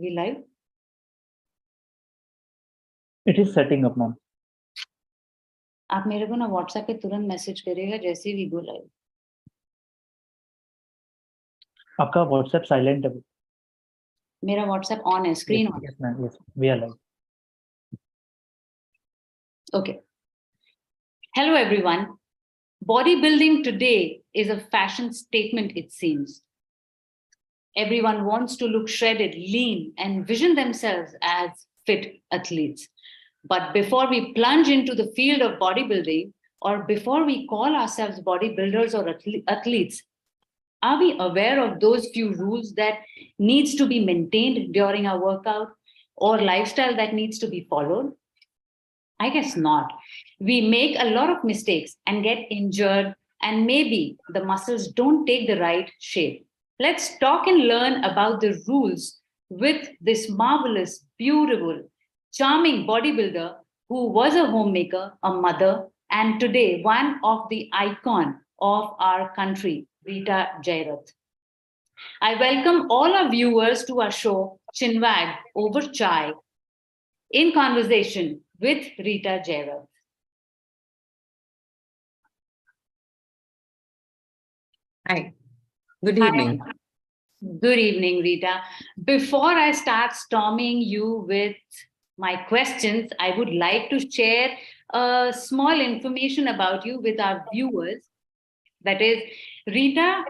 We live? It is setting up, ma'am. आप मेरे को ना व्हाट्सएप पे तुरंत मैसेज करिएगा जैसे ही गो लाइव. आपका व्हाट्सएप साइलेंट है. मेरा व्हाट्सएप ऑन है, screen on. Yes, ma'am. Yes, we are live. Okay. Hello everyone. Bodybuilding today is a fashion statement, it seems. Everyone wants to look shredded, lean, and vision themselves as fit athletes. But before we plunge into the field of bodybuilding, or before we call ourselves bodybuilders or athletes, are we aware of those few rules that needs to be maintained during our workout or lifestyle that needs to be followed? I guess not. We make a lot of mistakes and get injured, and maybe the muscles don't take the right shape. Let's talk and learn about the rules with this marvelous, beautiful, charming bodybuilder who was a homemaker, a mother, and today one of the icon of our country, Rita Jairath. I welcome all our viewers to our show, Chinwag over Chai, in conversation with Rita Jairath. Hi, good evening. Hi. Good evening, Rita. Before I start storming you with my questions, I would like to share a small information about you with our viewers. That is, Rita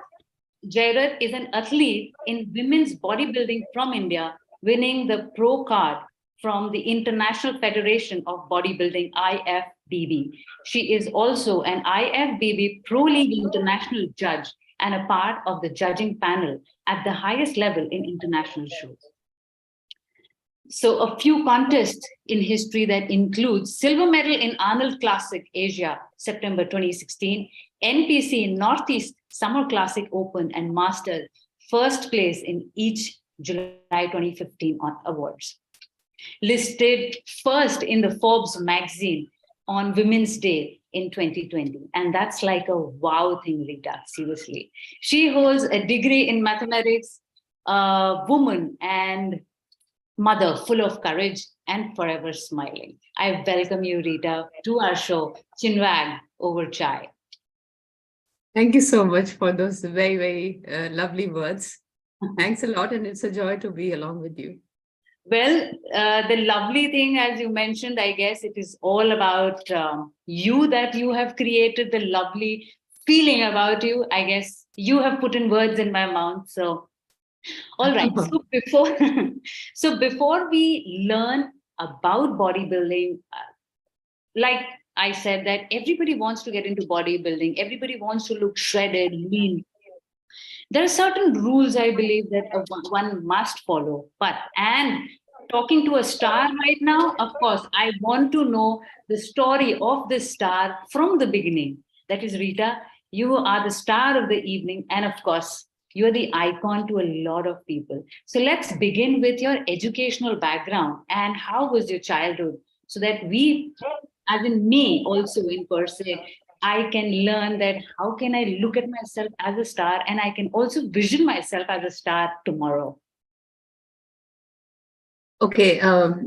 Jairath is an athlete in women's bodybuilding from India, winning the pro card from the International Federation of Bodybuilding, IFBB. She is also an IFBB Pro League International judge and a part of the judging panel at the highest level in international shows. So a few contests in history that include silver medal in Arnold Classic Asia, September 2016, NPC in Northeast Summer Classic Open and Masters, first place in each July 2015 on awards. Listed first in the Forbes magazine on Women's Day in 2020. And that's like a wow thing, Rita, seriously. She holds a degree in mathematics, a woman and mother full of courage and forever smiling. I welcome you, Rita, to our show, Chinwag over Chai. Thank you so much for those very, very lovely words. Thanks a lot. And it's a joy to be along with you. Well, the lovely thing, as you mentioned, I guess it is all about you that you have created, the lovely feeling about you. I guess you have put in words in my mouth. So, all right. So before we learn about bodybuilding, like I said, that everybody wants to get into bodybuilding. Everybody wants to look shredded, lean. There are certain rules, I believe, that one must follow. And talking to a star right now, of course, I want to know the story of this star from the beginning. That is, Rita, you are the star of the evening. And of course, you're the icon to a lot of people. So let's begin with your educational background and how was your childhood, so that we, as in me also in per se, I can learn that how can I look at myself as a star, and I can also vision myself as a star tomorrow. Okay,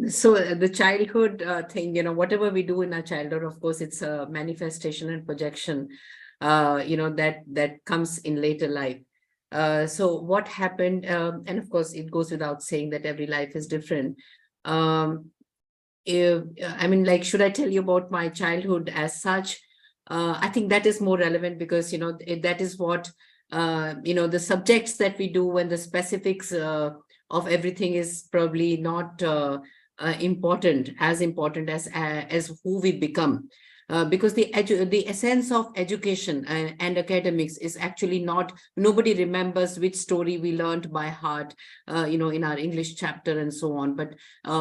so the childhood thing, whatever we do in our childhood, of course, it's a manifestation and projection, that comes in later life. So what happened, and of course, it goes without saying that every life is different. Should I tell you about my childhood as such? I think that is more relevant because, that is what, the subjects that we do and the specifics of everything is probably not as important as who we become. Because the essence of education and academics is actually nobody remembers which story we learned by heart, in our English chapter and so on. But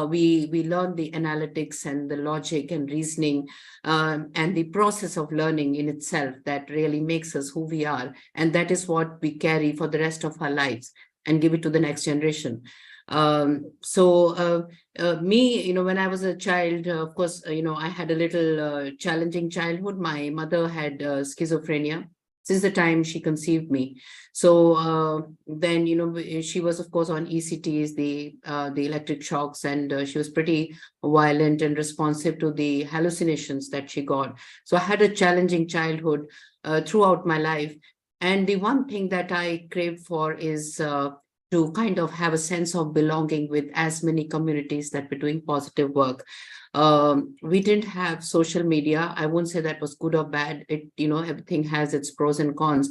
we learn the analytics and the logic and reasoning and the process of learning in itself that really makes us who we are. And that is what we carry for the rest of our lives and give it to the next generation. Me, when I was a child, of course, I had a little challenging childhood. My mother had schizophrenia. since the time she conceived me. So then, she was, of course, on ECTs, the electric shocks, and she was pretty violent and responsive to the hallucinations that she got. So I had a challenging childhood throughout my life. And the one thing that I craved for is to kind of have a sense of belonging with as many communities that were doing positive work. We didn't have social media. I won't say that was good or bad. Everything has its pros and cons.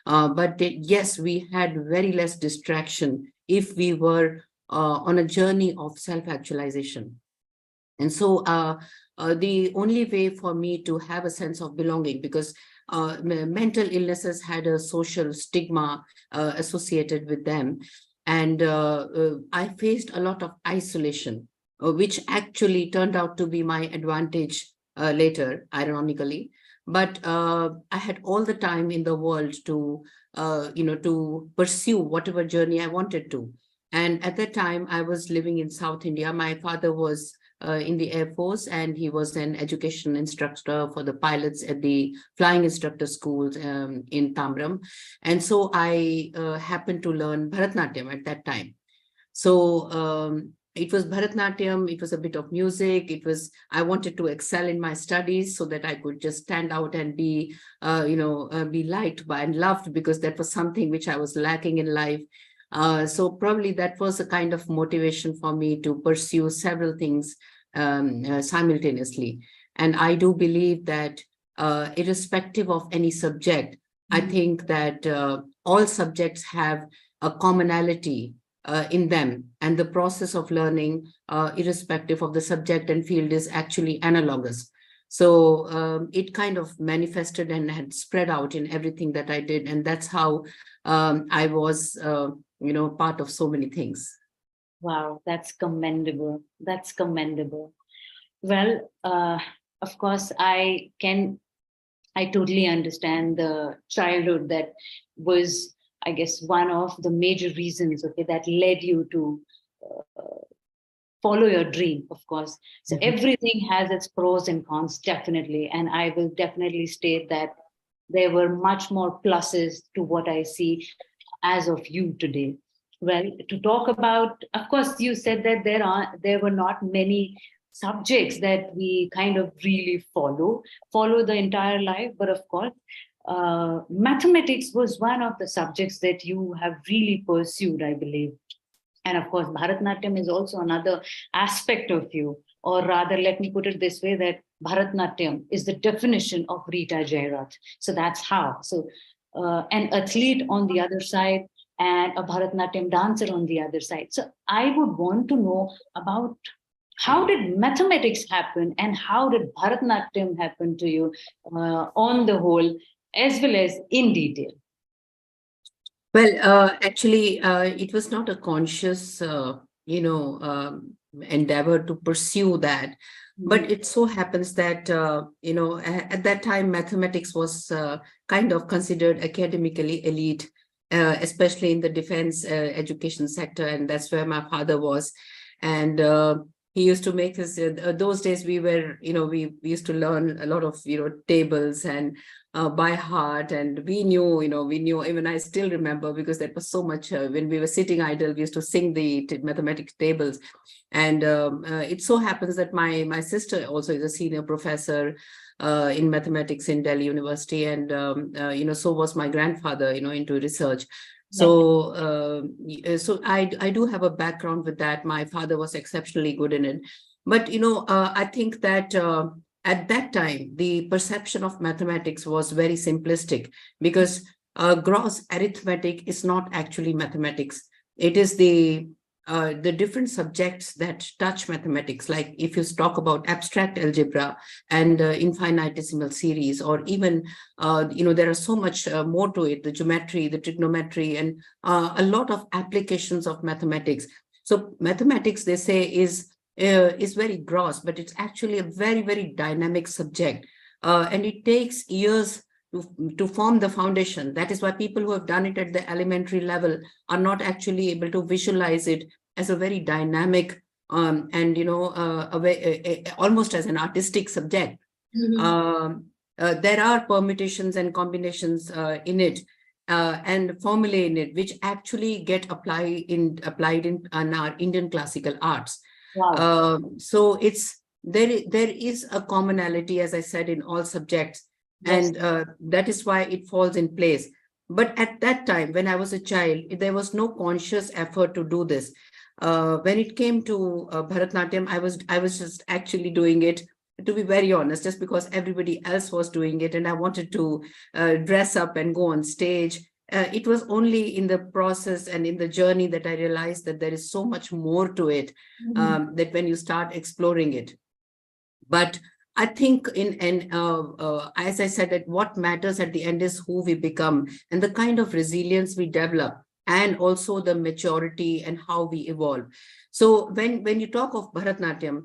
But yes, we had very less distraction if we were on a journey of self-actualization. And so the only way for me to have a sense of belonging, because mental illnesses had a social stigma associated with them. And I faced a lot of isolation, which actually turned out to be my advantage later, ironically. But I had all the time in the world to, to pursue whatever journey I wanted to. And at that time, I was living in South India. My father was in the Air Force, and he was an education instructor for the pilots at the flying instructor schools in Tamram. And so I happened to learn Bharatnatyam at that time. So it was Bharatnatyam, it was a bit of music. I wanted to excel in my studies so that I could just stand out and be, be liked by and loved, because that was something which I was lacking in life. So probably that was a kind of motivation for me to pursue several things simultaneously. And I do believe that irrespective of any subject, I think that all subjects have a commonality in them, and the process of learning, irrespective of the subject and field, is actually analogous. So it kind of manifested and had spread out in everything that I did. And that's how I was, part of so many things. Wow, that's commendable. That's commendable. Well, of course, I totally understand the childhood that was, I guess, one of the major reasons, okay, that led you to follow your dream, of course. So everything has its pros and cons, definitely. And I will definitely state that there were much more pluses to what I see as of you today. Well, to talk about, of course, you said that there were not many subjects that we kind of really follow the entire life, but of course, mathematics was one of the subjects that you have really pursued, I believe. And of course, Bharatnatyam is also another aspect of you, or rather, let me put it this way, that Bharatnatyam is the definition of Rita Jairath. So that's how. So an athlete on the other side and a Bharatnatyam dancer on the other side. So I would want to know about how did mathematics happen and how did Bharatnatyam happen to you on the whole, as well as in detail? Well, actually, it was not a conscious, endeavor to pursue that. But it so happens that, at that time, mathematics was kind of considered academically elite, especially in the defense education sector. And that's where my father was. And he used to make us, those days we were, we used to learn a lot of, tables and by heart. And we knew, even I still remember, because that was so much, when we were sitting idle, we used to sing the mathematics tables. And it so happens that my sister also is a senior professor in mathematics in Delhi University. And, so was my grandfather, into research. So, so I do have a background with that. My father was exceptionally good in it. But, I think that at that time, the perception of mathematics was very simplistic, because gross arithmetic is not actually mathematics. It is the different subjects that touch mathematics, like if you talk about abstract algebra and infinitesimal series, or even, there are so much more to it, the geometry, the trigonometry, and a lot of applications of mathematics. So mathematics, they say, is very gross, but it's actually a very, very dynamic subject. And it takes years to form the foundation. That is why people who have done it at the elementary level are not actually able to visualize it as a very dynamic and, almost as an artistic subject. there are permutations and combinations in it, and formulae in it, which actually get applied in our Indian classical arts. Wow. So there is a commonality, as I said, in all subjects, Yes. and that is why it falls in place. But at that time, when I was a child, there was no conscious effort to do this. When it came to Bharatnatyam, I was just actually doing it, to be very honest, just because everybody else was doing it, and I wanted to dress up and go on stage. It was only in the process and in the journey that I realized that there is so much more to it, that when you start exploring it. But I think as I said, that what matters at the end is who we become and the kind of resilience we develop, and also the maturity and how we evolve. So when you talk of Bharatnatyam,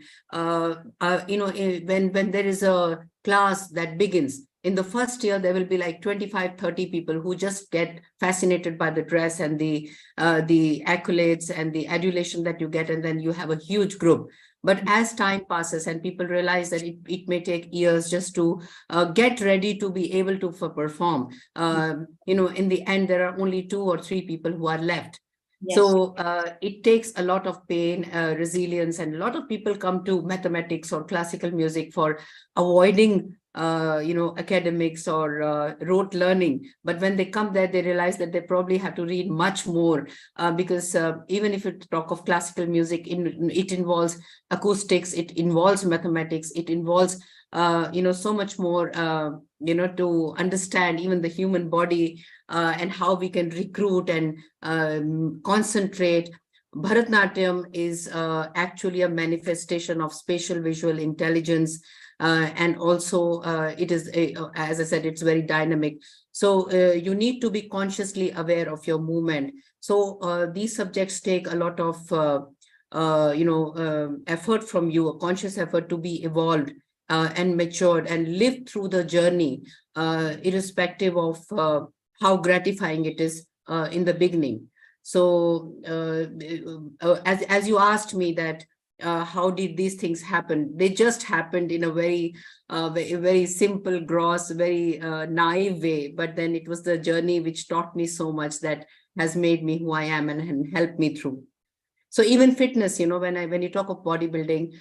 when there is a class that begins, in the first year, there will be like 25, 30 people who just get fascinated by the dress and the accolades and the adulation that you get, and then you have a huge group. But as time passes and people realize that it may take years just to get ready to be able to perform, in the end, there are only 2 or 3 people who are left. Yes. So it takes a lot of pain, resilience, and a lot of people come to mathematics or classical music for avoiding academics or rote learning. But when they come there, they realize that they probably have to read much more, because even if you talk of classical music, it involves acoustics, it involves mathematics, it involves so much more, to understand even the human body, and how we can recruit and concentrate. Bharatnatyam is actually a manifestation of spatial visual intelligence, and also it is, as I said, it's very dynamic. So you need to be consciously aware of your movement. So these subjects take a lot of effort from you, a conscious effort to be evolved and matured and live through the journey, irrespective of how gratifying it is in the beginning. So as you asked me that, how did these things happen? They just happened in a very simple, gross, very naive way. But then it was the journey which taught me so much, that has made me who I am and helped me through. So even fitness, when you talk of bodybuilding,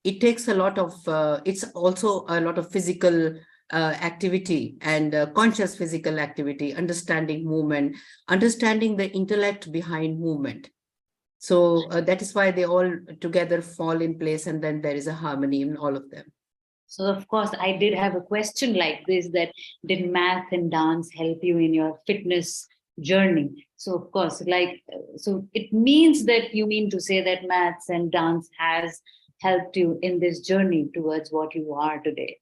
it takes a lot of, it's also a lot of physical activity and conscious physical activity, understanding movement, understanding the intellect behind movement. So that is why they all together fall in place, and then there is a harmony in all of them. So of course, I did have a question like this, that did math and dance help you in your fitness journey? So of course, so it means that you mean to say that maths and dance has helped you in this journey towards what you are today.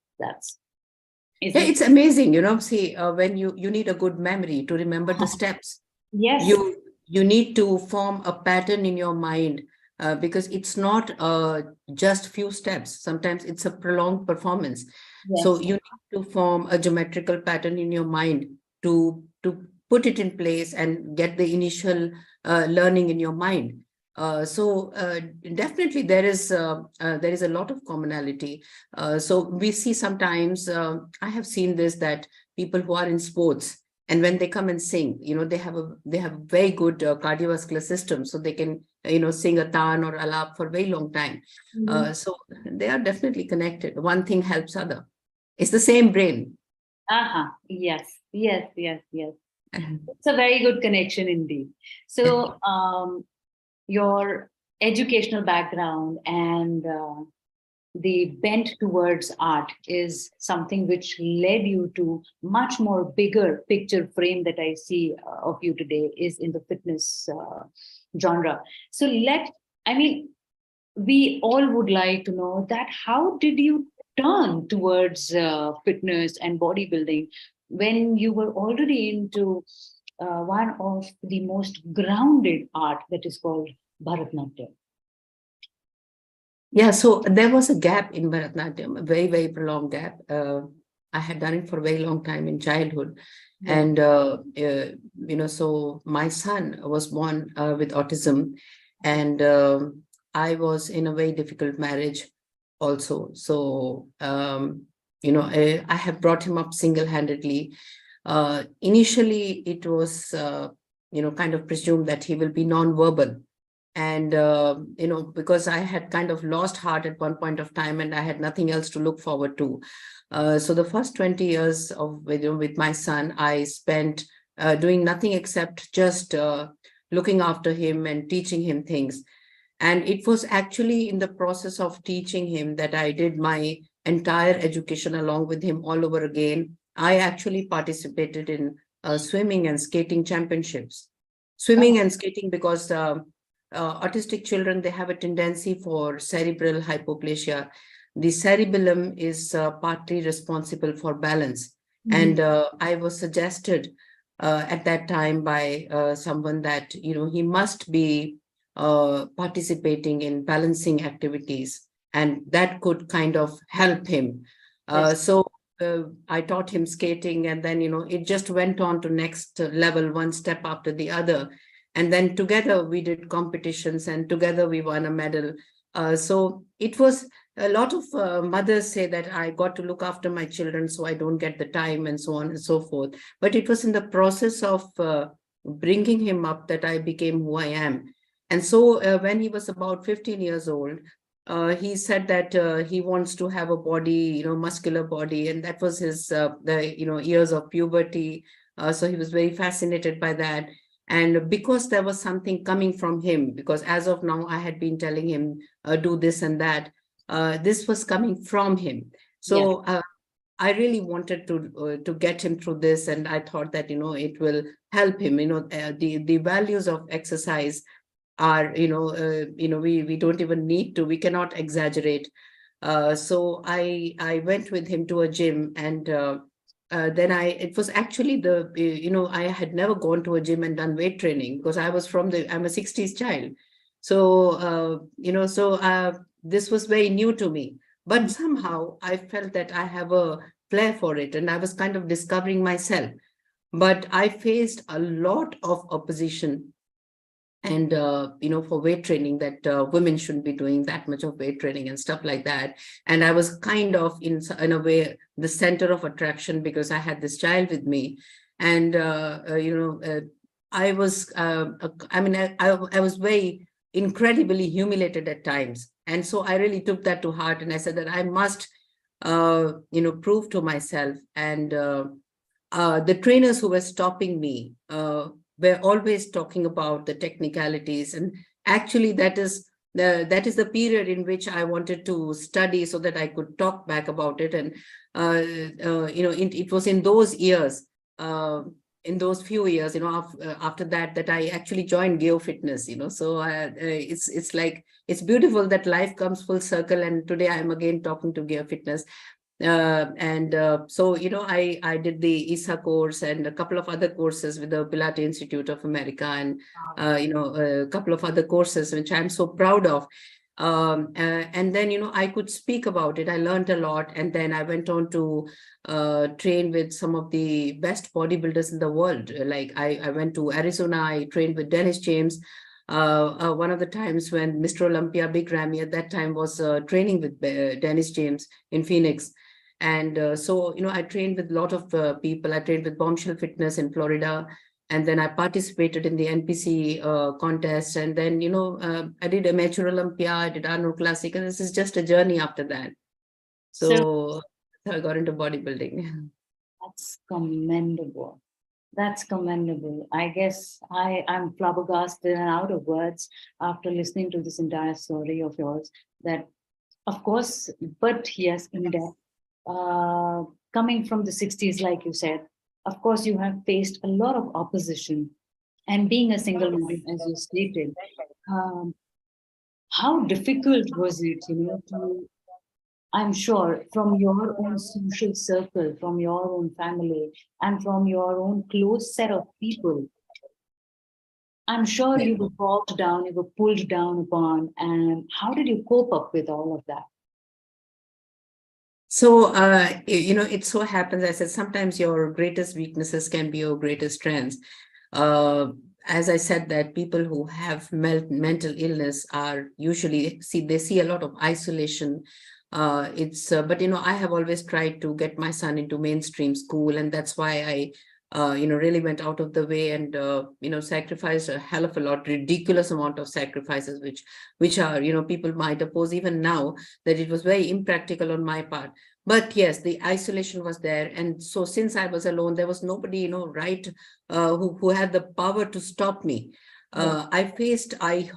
It's amazing, see, when you need a good memory to remember the steps. Yes. You need to form a pattern in your mind, because it's not just few steps. Sometimes it's a prolonged performance. Yes. So you need to form a geometrical pattern in your mind to put it in place and get the initial learning in your mind. So definitely there is a lot of commonality. So we see sometimes, I have seen this, that people who are in sports, and when they come and sing, they have a very good cardiovascular system, so they can sing a taan or alap for a very long time. Mm-hmm. So they are definitely connected. One thing helps other. It's the same brain. Yes. It's a very good connection indeed. So your educational background and the bent towards art is something which led you to much more bigger picture frame that I see of you today is in the fitness genre. So we all would like to know that how did you turn towards fitness and bodybuilding when you were already into one of the most grounded art that is called Bharatnatyam? Yeah, so there was a gap in Bharatnatyam, a very, very prolonged gap. I had done it for a very long time in childhood. Yeah. And, so my son was born with autism, and I was in a very difficult marriage also. So I have brought him up single-handedly. Initially, it was, kind of presumed that he will be non-verbal. And, because I had kind of lost heart at one point of time and I had nothing else to look forward to. So the first 20 years with my son, I spent doing nothing except just looking after him and teaching him things. And it was actually in the process of teaching him that I did my entire education along with him all over again. I actually participated in swimming and skating championships. Swimming and skating because autistic children, they have a tendency for cerebral hypoplasia. The cerebellum is partly responsible for balance. And I was suggested at that time by someone that, he must be participating in balancing activities, and that could kind of help him. So I taught him skating, and then, it just went on to next level, one step after the other. And then together we did competitions and together we won a medal. So it was a lot of mothers say that I got to look after my children, so I don't get the time and so on and so forth. But it was in the process of bringing him up that I became who I am. And so when he was about 15 years old, he said that he wants to have a body, muscular body. And that was his, years of puberty. So he was very fascinated by that. And because there was something coming from him, because as of now, I had been telling him, do this and that, this was coming from him. So I really wanted to get him through this. And I thought that, it will help him, the values of exercise are, we don't even need to, we cannot exaggerate. So I went with him to a gym, and then it was actually I had never gone to a gym and done weight training because I'm a 60s child. So, this was very new to me, but somehow I felt that I have a flair for it, and I was kind of discovering myself. But I faced a lot of opposition, and for weight training, that women shouldn't be doing that much of weight training and stuff like that. And I was kind of in a way the center of attraction because I had this child with me. And I was I was very incredibly humiliated at times. And so I really took that to heart, and I said that I must prove to myself. And the trainers who were stopping me we're always talking about the technicalities, and actually that is the period in which I wanted to study so that I could talk back about it. And it was in those years, in those few years, after that I actually joined Geo Fitness. So it's like, it's beautiful that life comes full circle, and today I'm again talking to Geo Fitness. So I did the ISA course and a couple of other courses with the Pilate Institute of America, and a couple of other courses which I'm so proud of. And then I could speak about it. I learned a lot, and then I went on to train with some of the best bodybuilders in the world. Like I went to Arizona. I trained with Dennis James. One of the times when Mr. Olympia Big Ramy at that time was training with Dennis James in Phoenix. And so, I trained with a lot of people. I trained with Bombshell Fitness in Florida. And then I participated in the NPC contest. And then, I did Amateur Olympia, I did Arnold Classic. And this is just a journey after that. So I got into bodybuilding. That's commendable. That's commendable. I guess I'm flabbergasted and out of words after listening to this entire story of yours. That, of course, but yes, in depth. Coming from the 60s, like you said, of course, you have faced a lot of opposition. And being a single mom, as you stated, how difficult was it, I'm sure from your own social circle, from your own family, and from your own close set of people, I'm sure you were talked down, you were pulled down upon. And how did you cope up with all of that? So, it so happens, I said, sometimes your greatest weaknesses can be your greatest strengths. As I said, that people who have mental illness are usually, they see a lot of isolation. But I have always tried to get my son into mainstream school, and that's why I really went out of the way and sacrificed a hell of a lot, ridiculous amount of sacrifices, which are, people might oppose even now, that it was very impractical on my part. But yes, the isolation was there, and so since I was alone, there was nobody, right, who had the power to stop me. I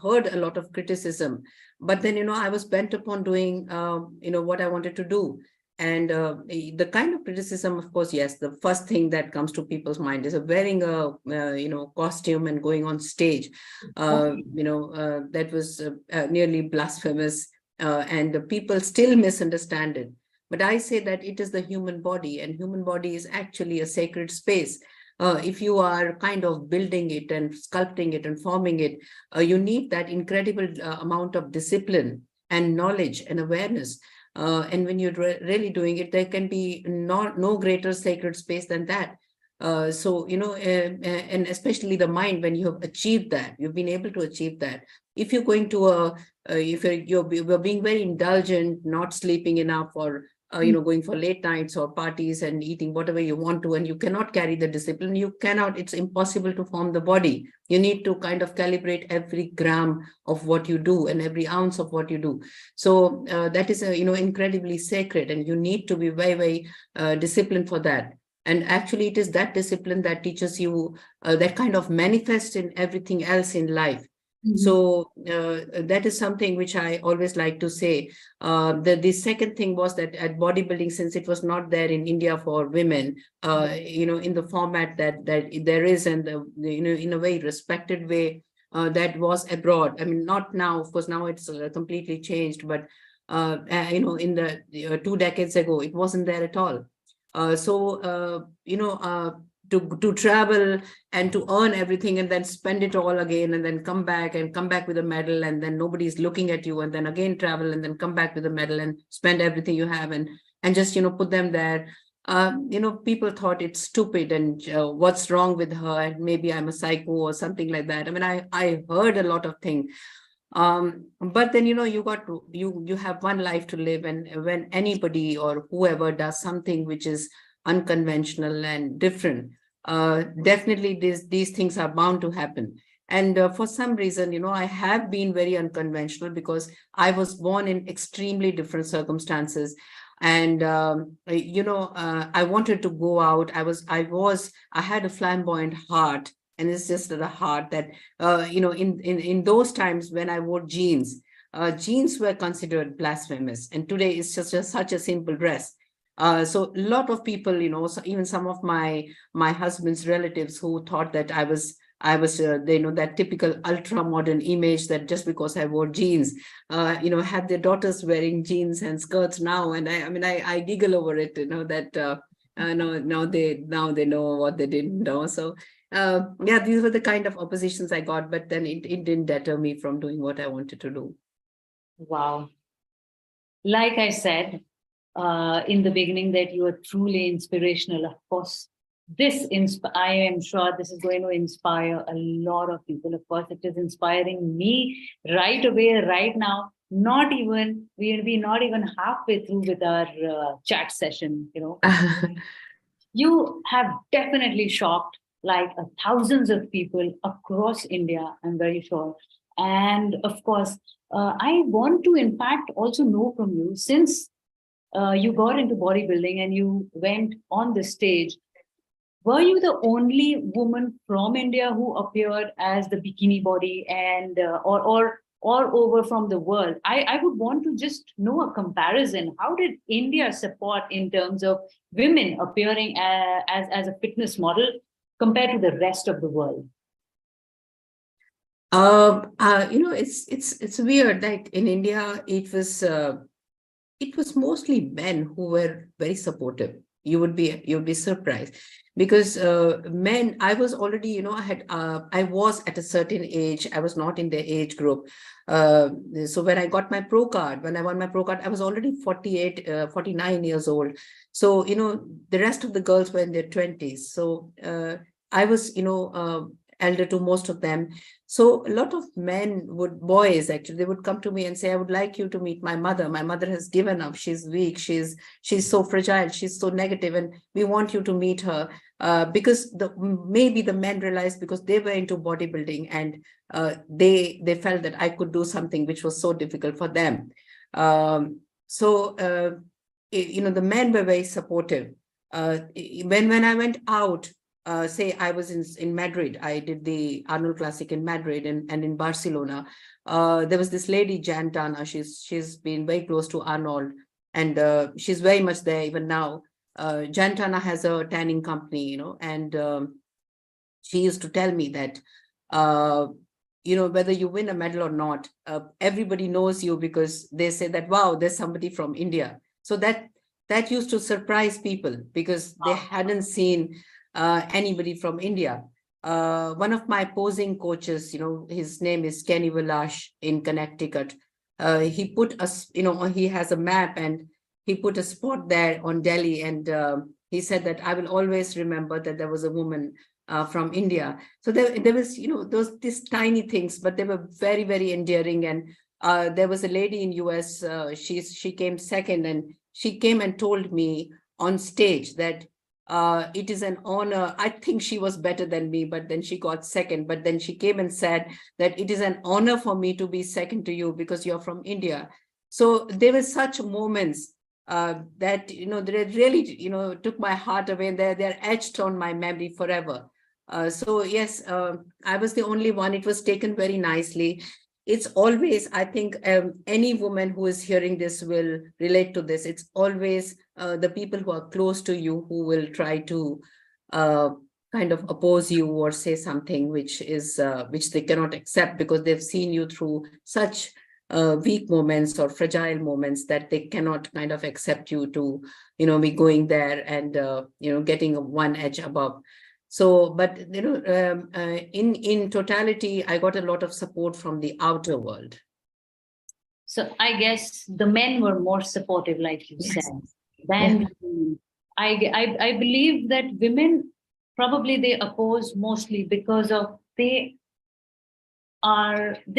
heard a lot of criticism, but then, I was bent upon doing, what I wanted to do. And the kind of criticism, of course, yes, the first thing that comes to people's mind is wearing a, costume and going on stage. That was nearly blasphemous, and the people still misunderstand it. But I say that it is the human body, and human body is actually a sacred space. If you are kind of building it and sculpting it and forming it, you need that incredible amount of discipline and knowledge and awareness. And when you're really doing it, there can be no greater sacred space than that. And especially the mind, when you have achieved that, you've been able to achieve that. If you're going to if you're being very indulgent, not sleeping enough, or going for late nights or parties and eating whatever you want to, and you cannot carry the discipline, it's impossible to form the body. You need to kind of calibrate every gram of what you do and every ounce of what you do. So that is incredibly sacred, and you need to be very, very disciplined for that. And actually, it is that discipline that teaches you, that kind of manifests in everything else in life. So that is something which I always like to say. The second thing was that at bodybuilding, since it was not there in India for women, in the format that there is, and in a very respected way, that was abroad. I mean, not now, of course. Now it's completely changed, but in the 2 decades ago, it wasn't there at all. To travel and to earn everything and then spend it all again, and then come back with a medal, and then nobody's looking at you, and then again travel and then come back with a medal and spend everything you have and just put them there. People thought it's stupid, and what's wrong with her, and maybe I'm a psycho or something like that. I mean, I heard a lot of things. But then you have one life to live, and when anybody or whoever does something which is unconventional and different, definitely these things are bound to happen. And for some reason, I have been very unconventional, because I was born in extremely different circumstances. And I wanted to go out. I had a flamboyant heart, and it's just the heart that in those times when I wore jeans, jeans were considered blasphemous, and today it's just such a simple dress. So a lot of people, so even some of my husband's relatives, who thought that I was that typical ultra modern image, that just because I wore jeans, had their daughters wearing jeans and skirts now, and I giggle over it, that now they know what they didn't know. So these were the kind of oppositions I got, but then it didn't deter me from doing what I wanted to do. Wow. Like I said in the beginning, that you are truly inspirational. Of course, I am sure this is going to inspire a lot of people. Of course, it is inspiring me right away, right now. We'll be not even halfway through with our chat session. You have definitely shocked like thousands of people across India, I'm very sure. And of course, I want to, in fact, also know from you, since you got into bodybuilding and you went on the stage, were you the only woman from India who appeared as the bikini body, and or over from the world? I would want to just know a comparison. How did India support in terms of women appearing as a fitness model compared to the rest of the world? It's weird. Like in India, it was mostly men who were very supportive. You would be surprised, because men, I was already, I was at a certain age. I was not in the age group. So when I got my pro card, when I won my pro card, I was already 49 years old. So, the rest of the girls were in their 20s. So I was, elder to most of them. So a lot of boys actually, they would come to me and say, I would like you to meet my mother. My mother has given up. She's weak. She's so fragile. She's so negative, and we want you to meet her. Because maybe the men realized, because they were into bodybuilding, and they felt that I could do something which was so difficult for them. The men were very supportive. When I went out, say I was in Madrid, I did the Arnold Classic in Madrid and in Barcelona. There was this lady, Jan Tana. She's been very close to Arnold, and she's very much there even now. Jan Tana has a tanning company, and she used to tell me that, whether you win a medal or not, everybody knows you because they say that, wow, there's somebody from India. So that used to surprise people because they hadn't seen anybody from India. One of my posing coaches, his name is Kenny Vilash in Connecticut. He put us, he has a map and he put a spot there on Delhi, and he said that I will always remember that there was a woman from India. So there was, these tiny things, but they were very, very endearing. And there was a lady in US, she came second, and she came and told me on stage that it is an honor. I think she was better than me, but then she got second. But then she came and said that it is an honor for me to be second to you because you're from India. So there were such moments that, they really, took my heart away, and they're etched on my memory forever. So yes, I was the only one. It was taken very nicely. It's always, I think, any woman who is hearing this will relate to this. It's always the people who are close to you who will try to kind of oppose you or say something which they cannot accept because they've seen you through such weak moments or fragile moments that they cannot kind of accept you to, be going there and, getting one edge above. So, but, in totality, I got a lot of support from the outer world. So I guess the men were more supportive, like you Yes. said, than women. I believe that women probably they oppose mostly because of they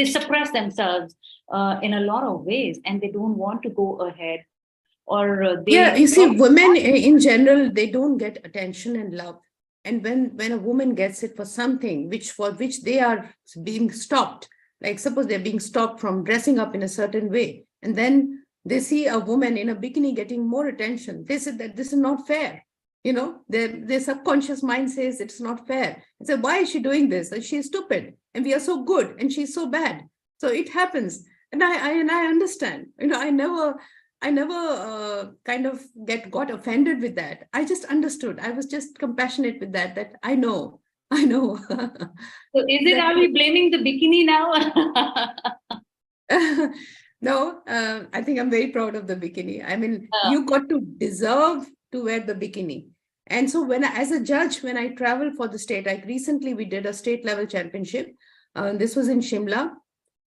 suppress themselves in a lot of ways, and they don't want to go ahead, or Yeah, you see, women in general, they don't get attention and love. And when a woman gets it for something for which they are being stopped, like suppose they're being stopped from dressing up in a certain way, and then they see a woman in a bikini getting more attention, they say that this is not fair. Their subconscious mind says it's not fair. They say, why is she doing this? She's stupid, and we are so good, and she's so bad. So it happens, and I understand. I never kind of got offended with that. I just understood. I was just compassionate with that I know. So is it, are we blaming the bikini now? No, I think I'm very proud of the bikini. I mean, you got to deserve to wear the bikini. And so as a judge, when I travel for the state, recently we did a state level championship. This was in Shimla.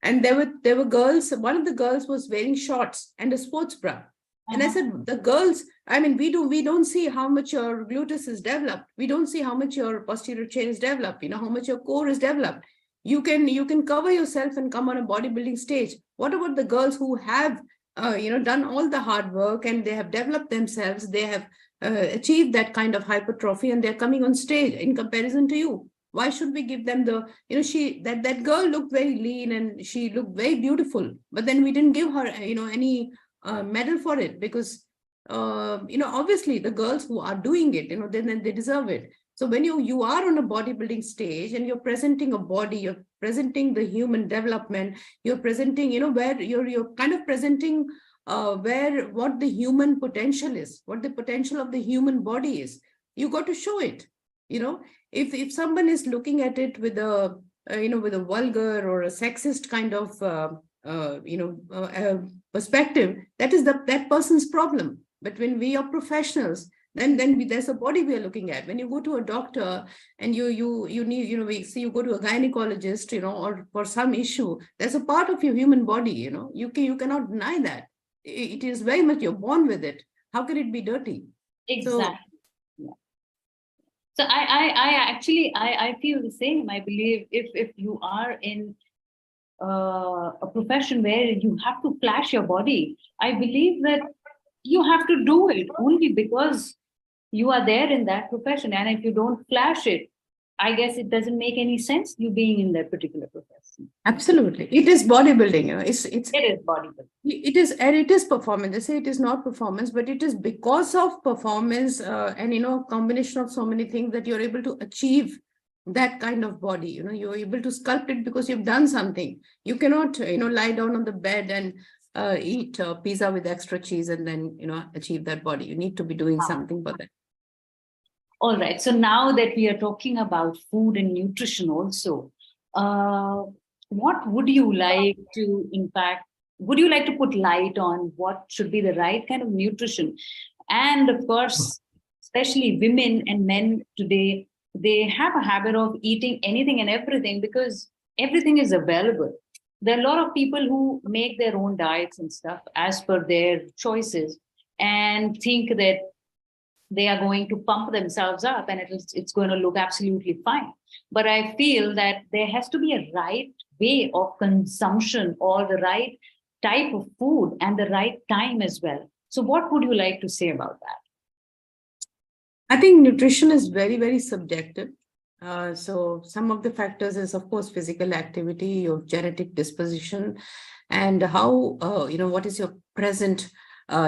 And there were girls. One of the girls was wearing shorts and a sports bra. And I said, the girls, I mean, we don't see how much your gluteus is developed. We don't see how much your posterior chain is developed, how much your core is developed. You can cover yourself and come on a bodybuilding stage. What about the girls who have, done all the hard work and they have developed themselves? They have achieved that kind of hypertrophy, and they're coming on stage in comparison to you. Why should we give them that girl looked very lean and she looked very beautiful, but then we didn't give her, any medal for it because, obviously the girls who are doing it, then they deserve it. So when you are on a bodybuilding stage and you're presenting a body, you're presenting the human development, you're presenting, where you're kind of presenting what the human potential is, what the potential of the human body is. You got to show it. If someone is looking at it with a with a vulgar or a sexist kind of perspective, that is that person's problem. But when we are professionals, then there's a body we are looking at. When you go to a doctor and you need, you go to a gynecologist, or for some issue, there's a part of your human body, you cannot deny that. It is very much, you're born with it. How can it be dirty? Exactly. So I actually I feel the same. I believe if you are in a profession where you have to flash your body, I believe that you have to do it only because you are there in that profession. And if you don't flash it, I guess it doesn't make any sense you being in that particular profession. Absolutely. It is bodybuilding, it's It is bodybuilding. it is, and it is performance. They say it is not performance, but it is because of performance, and combination of so many things that you're able to achieve that kind of body. You're able to sculpt it because you've done something. You cannot lie down on the bed and eat pizza with extra cheese and then achieve that body. You need to be doing something for that. All right. So now that we are talking about food and nutrition also, uh, what would you like to, in fact, would you like to put light on what should be the right kind of nutrition? And of course, especially women and men today, they have a habit of eating anything and everything because everything is available. There are a lot of people who make their own diets and stuff as per their choices and think that they are going to pump themselves up and it's going to look absolutely fine. But I feel that there has to be a right way of consumption or the right type of food and the right time as well. So what would you like to say about that? I think nutrition is very, very subjective. So some of the factors is, of course, physical activity, your genetic disposition, and how, what is your present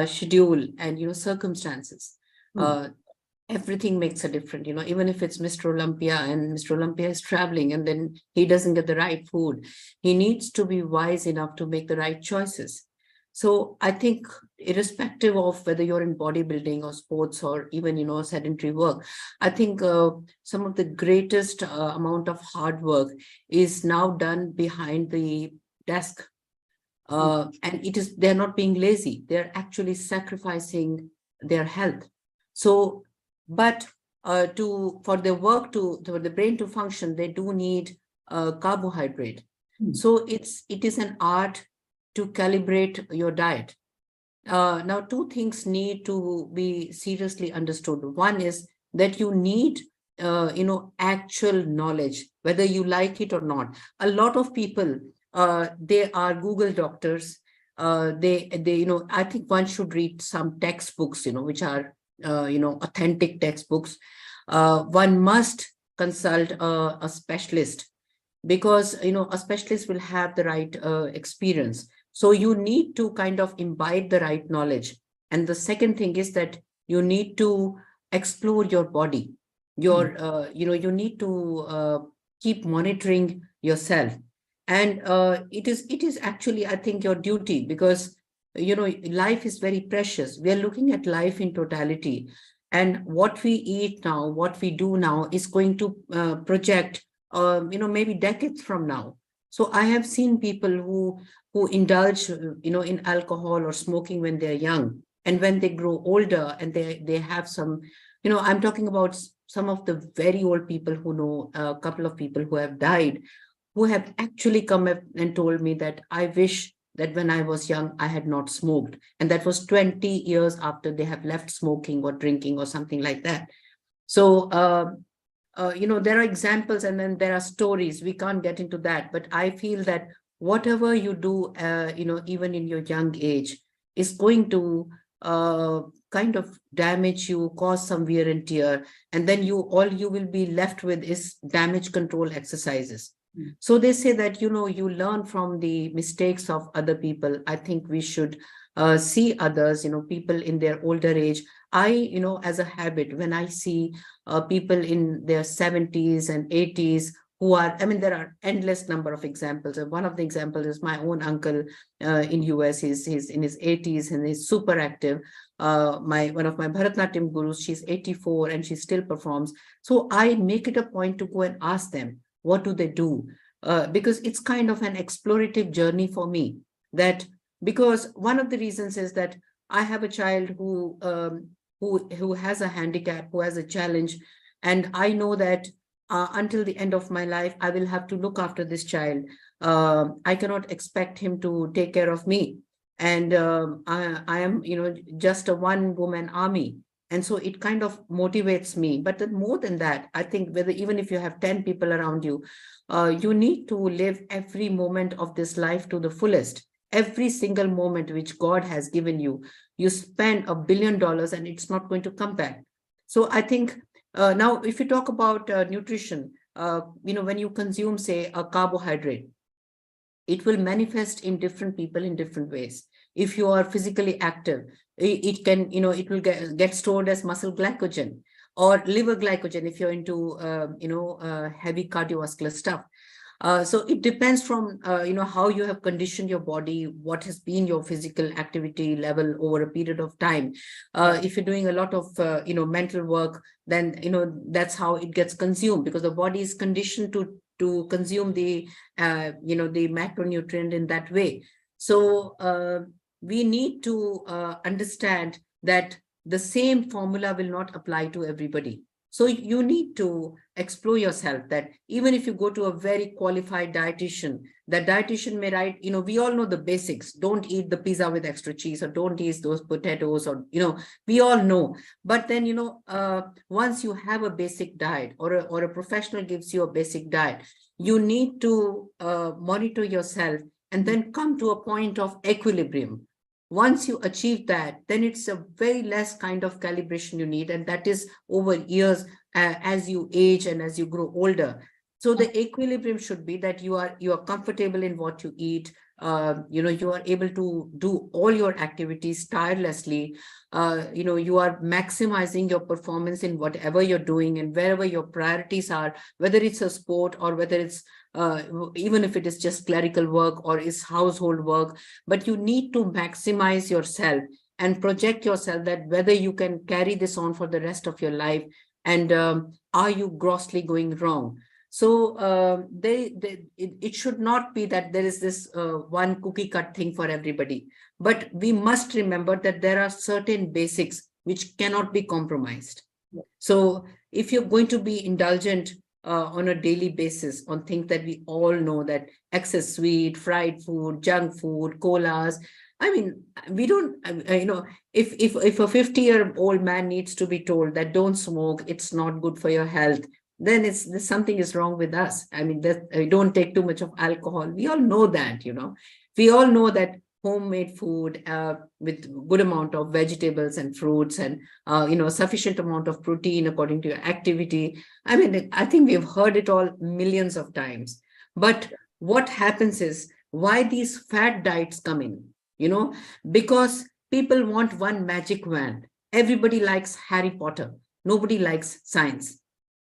schedule and, circumstances. Everything makes a difference, even if it's Mr. Olympia and Mr. Olympia is traveling and then he doesn't get the right food, he needs to be wise enough to make the right choices. So I think irrespective of whether you're in bodybuilding or sports or even, sedentary work, I think some of the greatest amount of hard work is now done behind the desk. And they're not being lazy. They're actually sacrificing their health. So, but for the brain to function, they do need carbohydrate. So it is an art to calibrate your diet. Now, two things need to be seriously understood. One is that you need, actual knowledge, whether you like it or not. A lot of people, they are Google doctors. I think one should read some textbooks, which are, authentic textbooks. One must consult a specialist because, a specialist will have the right experience. So you need to kind of imbibe the right knowledge. And the second thing is that you need to explore your body. You need to keep monitoring yourself. And it is actually, I think, your duty because, life is very precious. We are looking at life in totality. And what we eat now, what we do now is going to project, maybe decades from now. So I have seen people who indulge, in alcohol or smoking when they're young. And when they grow older and they have some, I'm talking about some of the very old people who know a couple of people who have died, who have actually come up and told me that I wish that when I was young, I had not smoked. And that was 20 years after they have left smoking or drinking or something like that. So, there are examples and then there are stories. We can't get into that. But I feel that whatever you do, even in your young age, is going to kind of damage you, cause some wear and tear. And then all you will be left with is damage control exercises. So they say that, you learn from the mistakes of other people. I think we should see others, people in their older age. As a habit, when I see people in their 70s and 80s who are, there are endless number of examples. And one of the examples is my own uncle in US. He's in his 80s and he's super active. One of my Bharatanatyam gurus, she's 84 and she still performs. So I make it a point to go and ask them, what do they do? Because it's kind of an explorative journey for me. Because one of the reasons is that I have a child who has a handicap, who has a challenge, and I know that until the end of my life, I will have to look after this child. I cannot expect him to take care of me, and I am, just a one-woman army. And so it kind of motivates me. But then more than that, I think whether even if you have 10 people around you, you need to live every moment of this life to the fullest. Every single moment which God has given you, you spend $1 billion and it's not going to come back. So I think now if you talk about nutrition, when you consume, say, a carbohydrate, it will manifest in different people in different ways. If you are physically active, it can, it will get stored as muscle glycogen or liver glycogen if you're into, heavy cardiovascular stuff. So it depends from, how you have conditioned your body, what has been your physical activity level over a period of time. If you're doing a lot of, mental work, then, that's how it gets consumed, because the body is conditioned to consume the, the macronutrient in that way. So we need to understand that the same formula will not apply to everybody. So you need to explore yourself, that even if you go to a very qualified dietitian, that dietitian may write, we all know the basics. Don't eat the pizza with extra cheese, or don't eat those potatoes, or, we all know. But then, once you have a basic diet, or a professional gives you a basic diet, you need to monitor yourself and then come to a point of equilibrium. Once you achieve that, then it's a very less kind of calibration you need. And that is over years, as you age and as you grow older. So the equilibrium should be that you are comfortable in what you eat. You are able to do all your activities tirelessly. You are maximizing your performance in whatever you're doing and wherever your priorities are, whether it's a sport or whether it's even if it is just clerical work or is household work. But you need to maximize yourself and project yourself, that whether you can carry this on for the rest of your life, and are you grossly going wrong. So it should not be that there is this one cookie cut thing for everybody. But we must remember that there are certain basics which cannot be compromised. So if you're going to be indulgent on a daily basis on things that we all know, that excess sweet, fried food, junk food, colas, I mean, we don't, if a 50-year-old man needs to be told that don't smoke, it's not good for your health, then something is wrong with us. I mean, that don't take too much of alcohol. We all know that, we all know that homemade food with good amount of vegetables and fruits and, sufficient amount of protein according to your activity. I mean, I think we've heard it all millions of times. But what happens is, why these fad diets come in, because people want one magic wand. Everybody likes Harry Potter. Nobody likes science.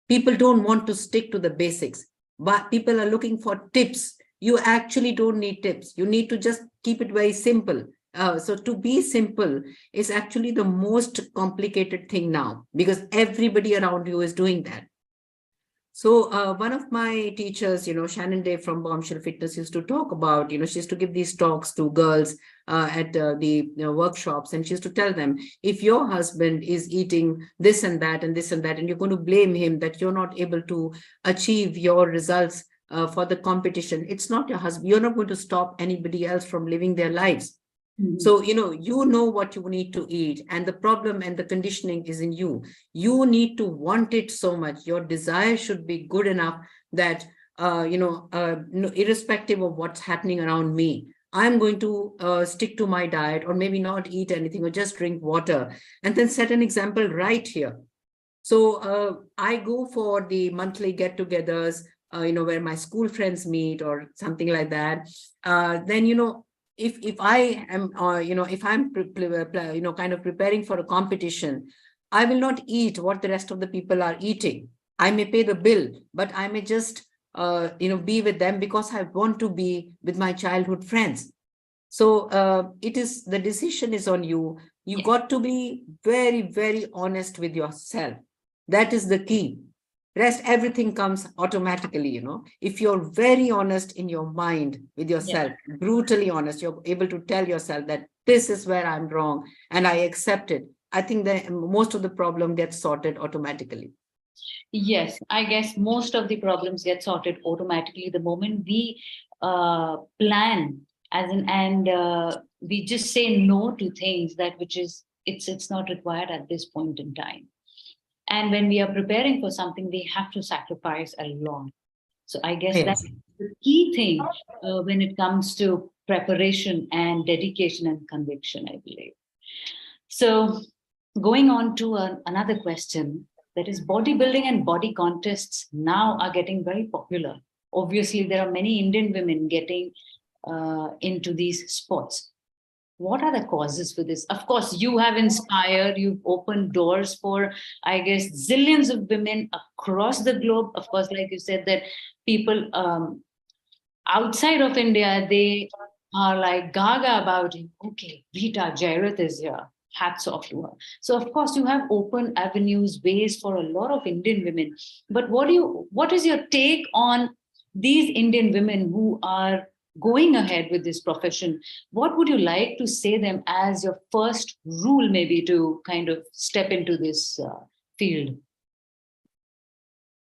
People don't want to stick to the basics, but people are looking for tips. You actually don't need tips. You need to just keep it very simple. So to be simple is actually the most complicated thing now, because everybody around you is doing that. So one of my teachers, Shannon Day from Bombshell Fitness, used to talk about, she used to give these talks to girls at the workshops. And she used to tell them, if your husband is eating this and that and this and that, and you're going to blame him that you're not able to achieve your results for the competition, it's not your husband. You're not going to stop anybody else from living their lives. Mm-hmm. So, you know what you need to eat, and the problem and the conditioning is in you. You need to want it so much. Your desire should be good enough that, irrespective of what's happening around me, I'm going to stick to my diet, or maybe not eat anything, or just drink water, and then set an example right here. So I go for the monthly get-togethers, where my school friends meet or something like that. Then, if I am, if I'm, kind of preparing for a competition, I will not eat what the rest of the people are eating. I may pay the bill, but I may just, be with them because I want to be with my childhood friends. So the decision is on you. You got to be very, very honest with yourself. That is the key. Rest, everything comes automatically, If you're very honest in your mind with yourself, brutally honest, you're able to tell yourself that this is where I'm wrong and I accept it. I think that most of the problem gets sorted automatically. Yes, I guess most of the problems get sorted automatically the moment we plan, and we just say no to things which is it's not required at this point in time. And when we are preparing for something, we have to sacrifice a lot. So I guess Yes. that's the key thing when it comes to preparation and dedication and conviction, I believe. So going on to another question, that is bodybuilding and body contests now are getting very popular. Obviously, there are many Indian women getting into these sports. What are the causes for this? Of course, you have inspired, you've opened doors for, I guess, zillions of women across the globe. Of course, like you said, that people outside of India, they are like gaga about it. Okay, Rita Jairath is here. Hats off to her. So of course, you have open avenues, ways for a lot of Indian women. But what is your take on these Indian women who are going ahead with this profession? What would you like to say them as your first rule, maybe, to kind of step into this field?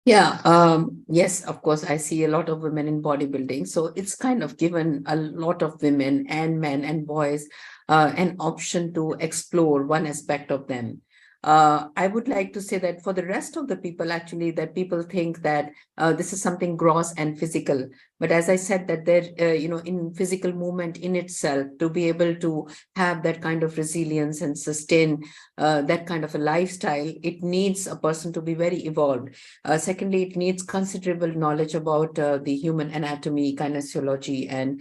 Yeah, yes, of course, I see a lot of women in bodybuilding. So it's kind of given a lot of women and men and boys an option to explore one aspect of them. I would like to say that for the rest of the people, actually, that people think that this is something gross and physical. But as I said, that there, in physical movement in itself, to be able to have that kind of resilience and sustain that kind of a lifestyle, it needs a person to be very evolved. Secondly, it needs considerable knowledge about the human anatomy, kinesiology, and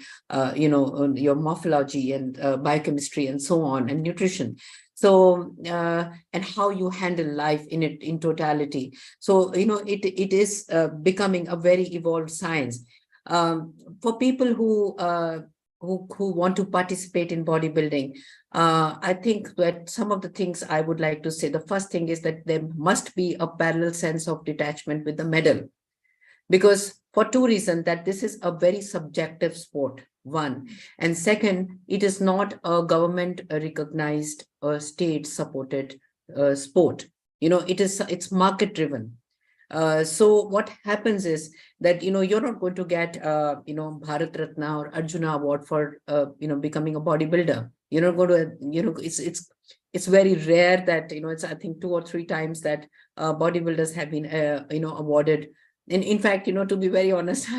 your morphology and biochemistry and so on, and nutrition. So and how you handle life in totality. So it is becoming a very evolved science. For people who want to participate in bodybuilding, I think that some of the things I would like to say, the first thing is that there must be a parallel sense of detachment with the medal, because for two reasons, that this is a very subjective sport, one, and second, it is not a government recognized state supported sport. It's market driven. So what happens is that you're not going to get Bharat Ratna or Arjuna award for becoming a bodybuilder. You're not going to it's very rare that it's, I think, 2 or 3 times that bodybuilders have been awarded. And in fact, to be very honest,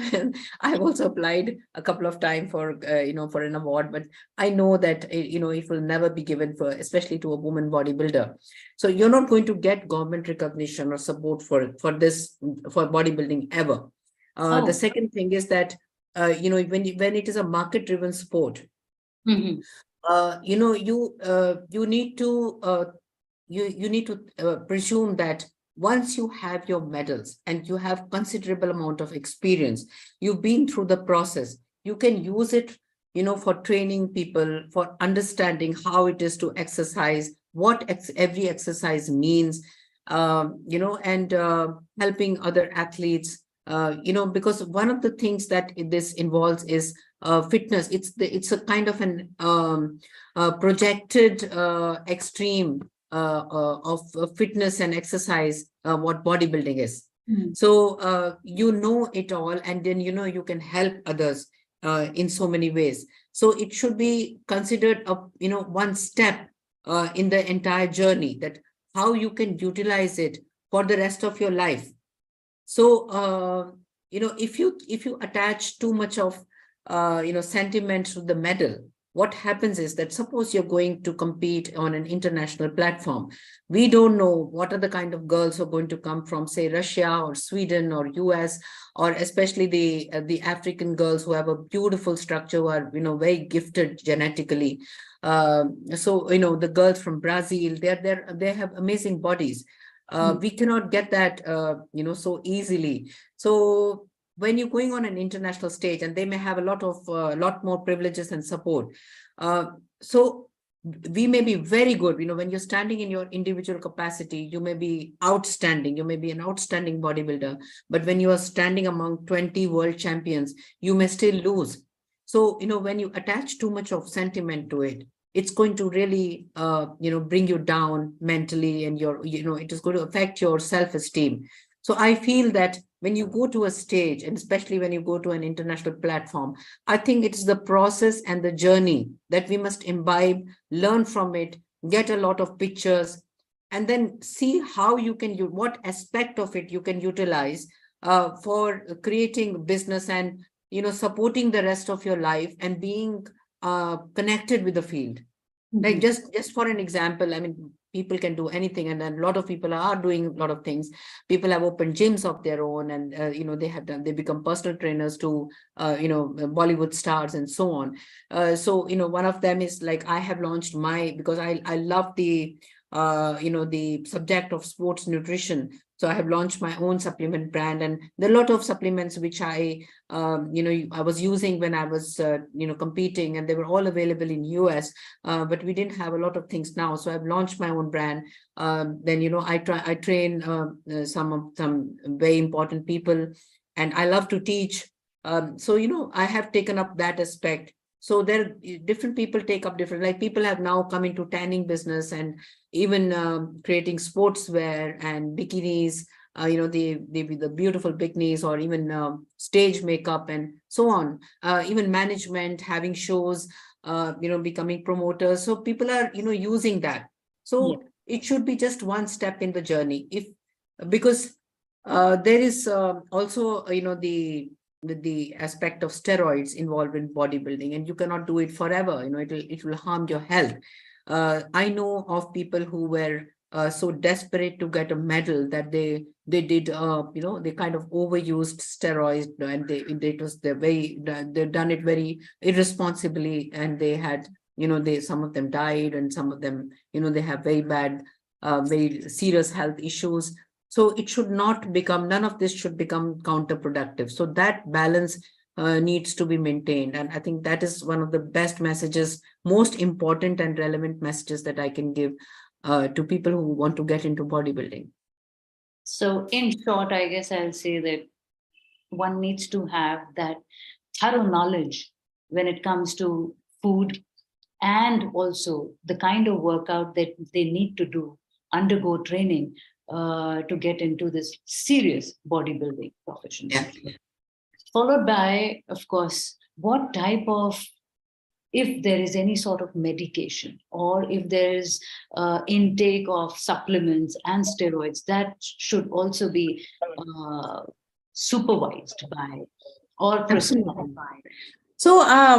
I've also applied a couple of times for for an award, but I know that it will never be given for, especially to a woman bodybuilder. So you're not going to get government recognition or support for bodybuilding ever. The second thing is that when it is a market driven sport, Mm-hmm. you need to you need to presume that once you have your medals and you have considerable amount of experience, you've been through the process, you can use it for training people, for understanding how it is to exercise, what every exercise means, and helping other athletes, because one of the things that this involves is fitness. It's a kind of an projected extreme of fitness and exercise, what bodybuilding is. Mm-hmm. So it all, and then you can help others in so many ways. So it should be considered a one step in the entire journey, that how you can utilize it for the rest of your life. So if you attach too much of sentiment to the medal, what happens is that, suppose you're going to compete on an international platform, we don't know what are the kind of girls who are going to come from, say, Russia or Sweden or US, or especially the African girls who have a beautiful structure, who are very gifted genetically. So the girls from Brazil, they have amazing bodies. We cannot get that so easily. So when you're going on an international stage, and they may have a lot more privileges and support, so we may be very good. When you're standing in your individual capacity, you may be outstanding, you may be an outstanding bodybuilder, but when you are standing among 20 world champions, you may still lose. So when you attach too much of sentiment to it, it's going to really bring you down mentally, and it is going to affect your self-esteem. So I feel that when you go to a stage, and especially when you go to an international platform, I think it's the process and the journey that we must imbibe, learn from it, get a lot of pictures, and then see how you can use what aspect of it you can utilize for creating business and supporting the rest of your life and being connected with the field. Like just for an example, I mean, people can do anything, and then a lot of people are doing a lot of things. People have opened gyms of their own, and they become personal trainers to Bollywood stars and so on. So one of them is like, I have launched because I love the the subject of sports nutrition. So I have launched my own supplement brand, and there are a lot of supplements which I was using when I was competing, and they were all available in US, but we didn't have a lot of things now. So I've launched my own brand. Then I train some very important people, and I love to teach. So I have taken up that aspect. So there, different people take up different. Like, people have now come into tanning business, and even creating sportswear and bikinis. The beautiful bikinis, or even stage makeup and so on. Even management, having shows, becoming promoters. So people are using that. So it should be just one step in the journey. Because there is also the aspect of steroids involved in bodybuilding, and you cannot do it forever. It will harm your health. I know of people who were so desperate to get a medal that they did they kind of overused steroids, and they done it very irresponsibly, and they had some of them died, and some of them they have very bad very serious health issues. So it should not become, none of this should become counterproductive. So that balance needs to be maintained. And I think that is one of the best messages, most important and relevant messages that I can give to people who want to get into bodybuilding. So in short, I guess I'll say that one needs to have that thorough knowledge when it comes to food, and also the kind of workout that they need to do, undergo training to get into this serious bodybuilding profession. Yeah. Followed by, of course, what type of, if there is any sort of medication, or if there is intake of supplements and steroids, that should also be supervised by or prescribed by. So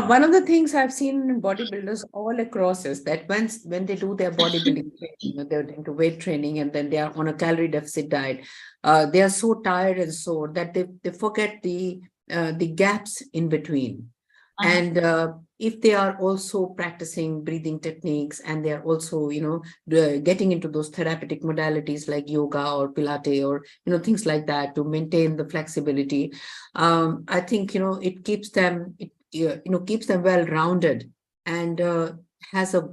one of the things I've seen in bodybuilders all across is that when they do their bodybuilding training, they're into weight training, and then they are on a calorie deficit diet, they are so tired and sore that they forget the gaps in between. And if they are also practicing breathing techniques, and they are also getting into those therapeutic modalities like yoga or Pilates, or things like that, to maintain the flexibility, I think it keeps them keeps them well rounded, and has a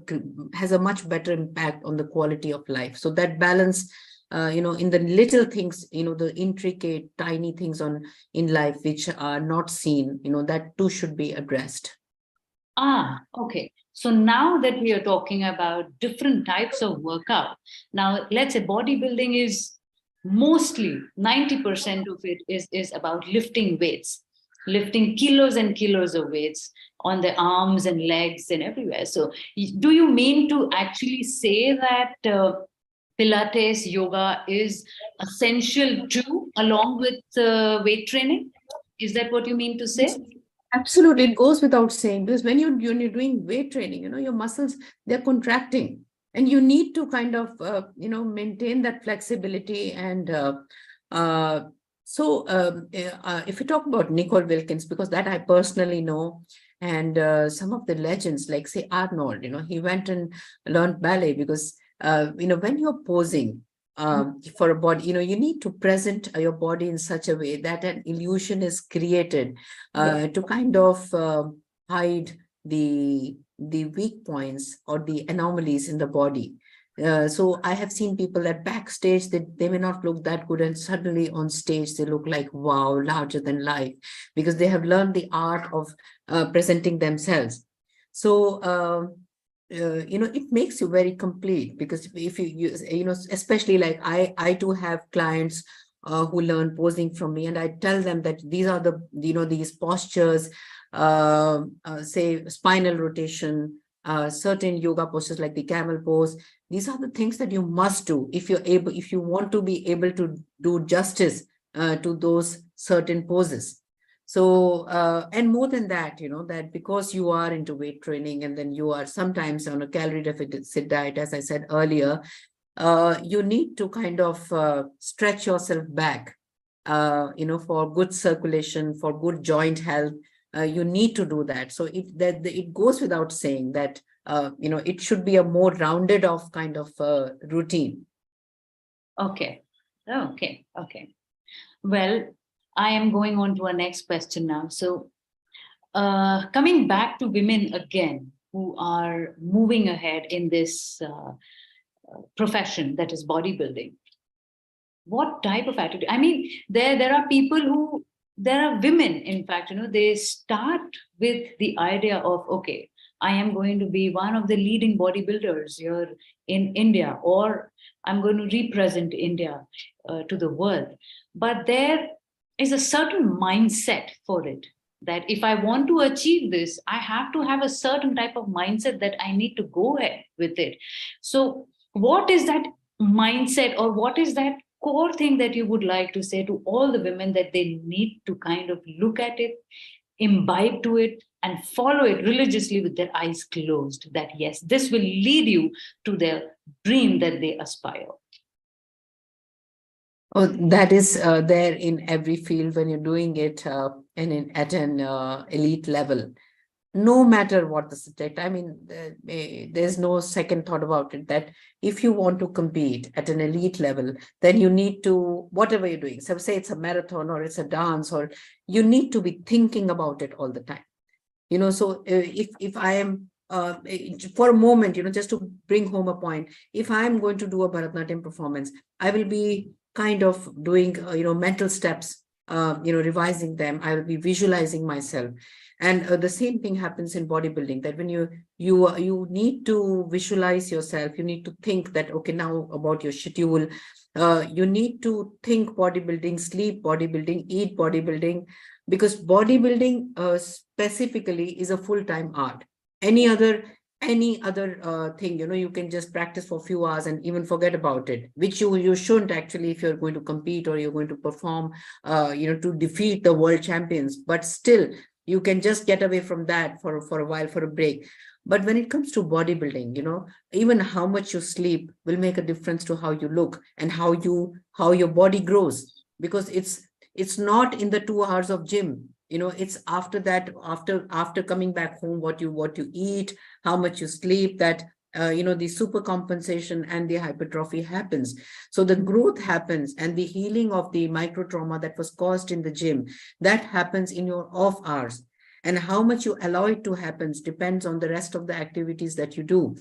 much better impact on the quality of life. So that balance, in the little things, the intricate tiny things in life which are not seen, that too should be addressed. Okay. So now that we are talking about different types of workout, now let's say bodybuilding is mostly 90% of it is about lifting weights, lifting kilos and kilos of weights on the arms and legs and everywhere. So do you mean to actually say that Pilates, yoga is essential too, along with weight training? Is that what you mean to say? Absolutely, it goes without saying, because when you're doing weight training, your muscles, they're contracting, and you need to kind of maintain that flexibility. And if you talk about Nicole Wilkins, because that I personally know, and some of the legends, like say Arnold, he went and learned ballet, because when you're posing for a body, you need to present your body in such a way that an illusion is created to kind of hide the weak points or the anomalies in the body. So I have seen people that backstage, they may not look that good, and suddenly on stage they look like, wow, larger than life, because they have learned the art of presenting themselves. So it makes you very complete, because if you especially like I do have clients who learn posing from me, and I tell them that these are the these postures, say spinal rotation, certain yoga poses like the camel pose. These are the things that you must do if you want to be able to do justice to those certain poses. So, and more than that, that because you are into weight training and then you are sometimes on a calorie deficit diet, as I said earlier, you need to kind of stretch yourself back, for good circulation, for good joint health. You need to do that. So it goes without saying that, it should be a more rounded off kind of routine. Okay. Okay. Okay. Well, I am going on to our next question now. So, coming back to women again who are moving ahead in this profession that is bodybuilding, what type of attitude? I mean, there are people who, there are women, in fact, they start with the idea of, okay, I am going to be one of the leading bodybuilders here in India, or I'm going to represent India to the world. But there is a certain mindset for it, that if I want to achieve this, I have to have a certain type of mindset that I need to go ahead with it. So, what is that mindset, or what is that core thing that you would like to say to all the women that they need to kind of look at it, imbibe to it, and follow it religiously with their eyes closed, that yes, this will lead you to their dream that they aspire? Oh, that is there in every field when you're doing it at an elite level. No matter what the subject, I mean, there's no second thought about it, that if you want to compete at an elite level, then you need to, whatever you're doing, so say it's a marathon or it's a dance, or you need to be thinking about it all the time. So if I am, for a moment, just to bring home a point, if I'm going to do a Bharatanatyam performance, I will be kind of doing, mental steps, revising them. I will be visualizing myself. And the same thing happens in bodybuilding, that when you need to visualize yourself, you need to think that, okay, now about your schedule, you need to think bodybuilding, sleep bodybuilding, eat bodybuilding, because bodybuilding specifically is a full-time art. Any other thing, you can just practice for a few hours and even forget about it, which you shouldn't actually, if you're going to compete or you're going to perform, to defeat the world champions. But still, you can just get away from that for a while, for a break. But when it comes to bodybuilding, even how much you sleep will make a difference to how you look and how your body grows, because it's not in the 2 hours of gym. It's after that, after coming back home, what you eat, how much you sleep, that the super compensation and the hypertrophy happens. So the growth happens, and the healing of the micro trauma that was caused in the gym, that happens in your off hours. And how much you allow it to happen depends on the rest of the activities that you do.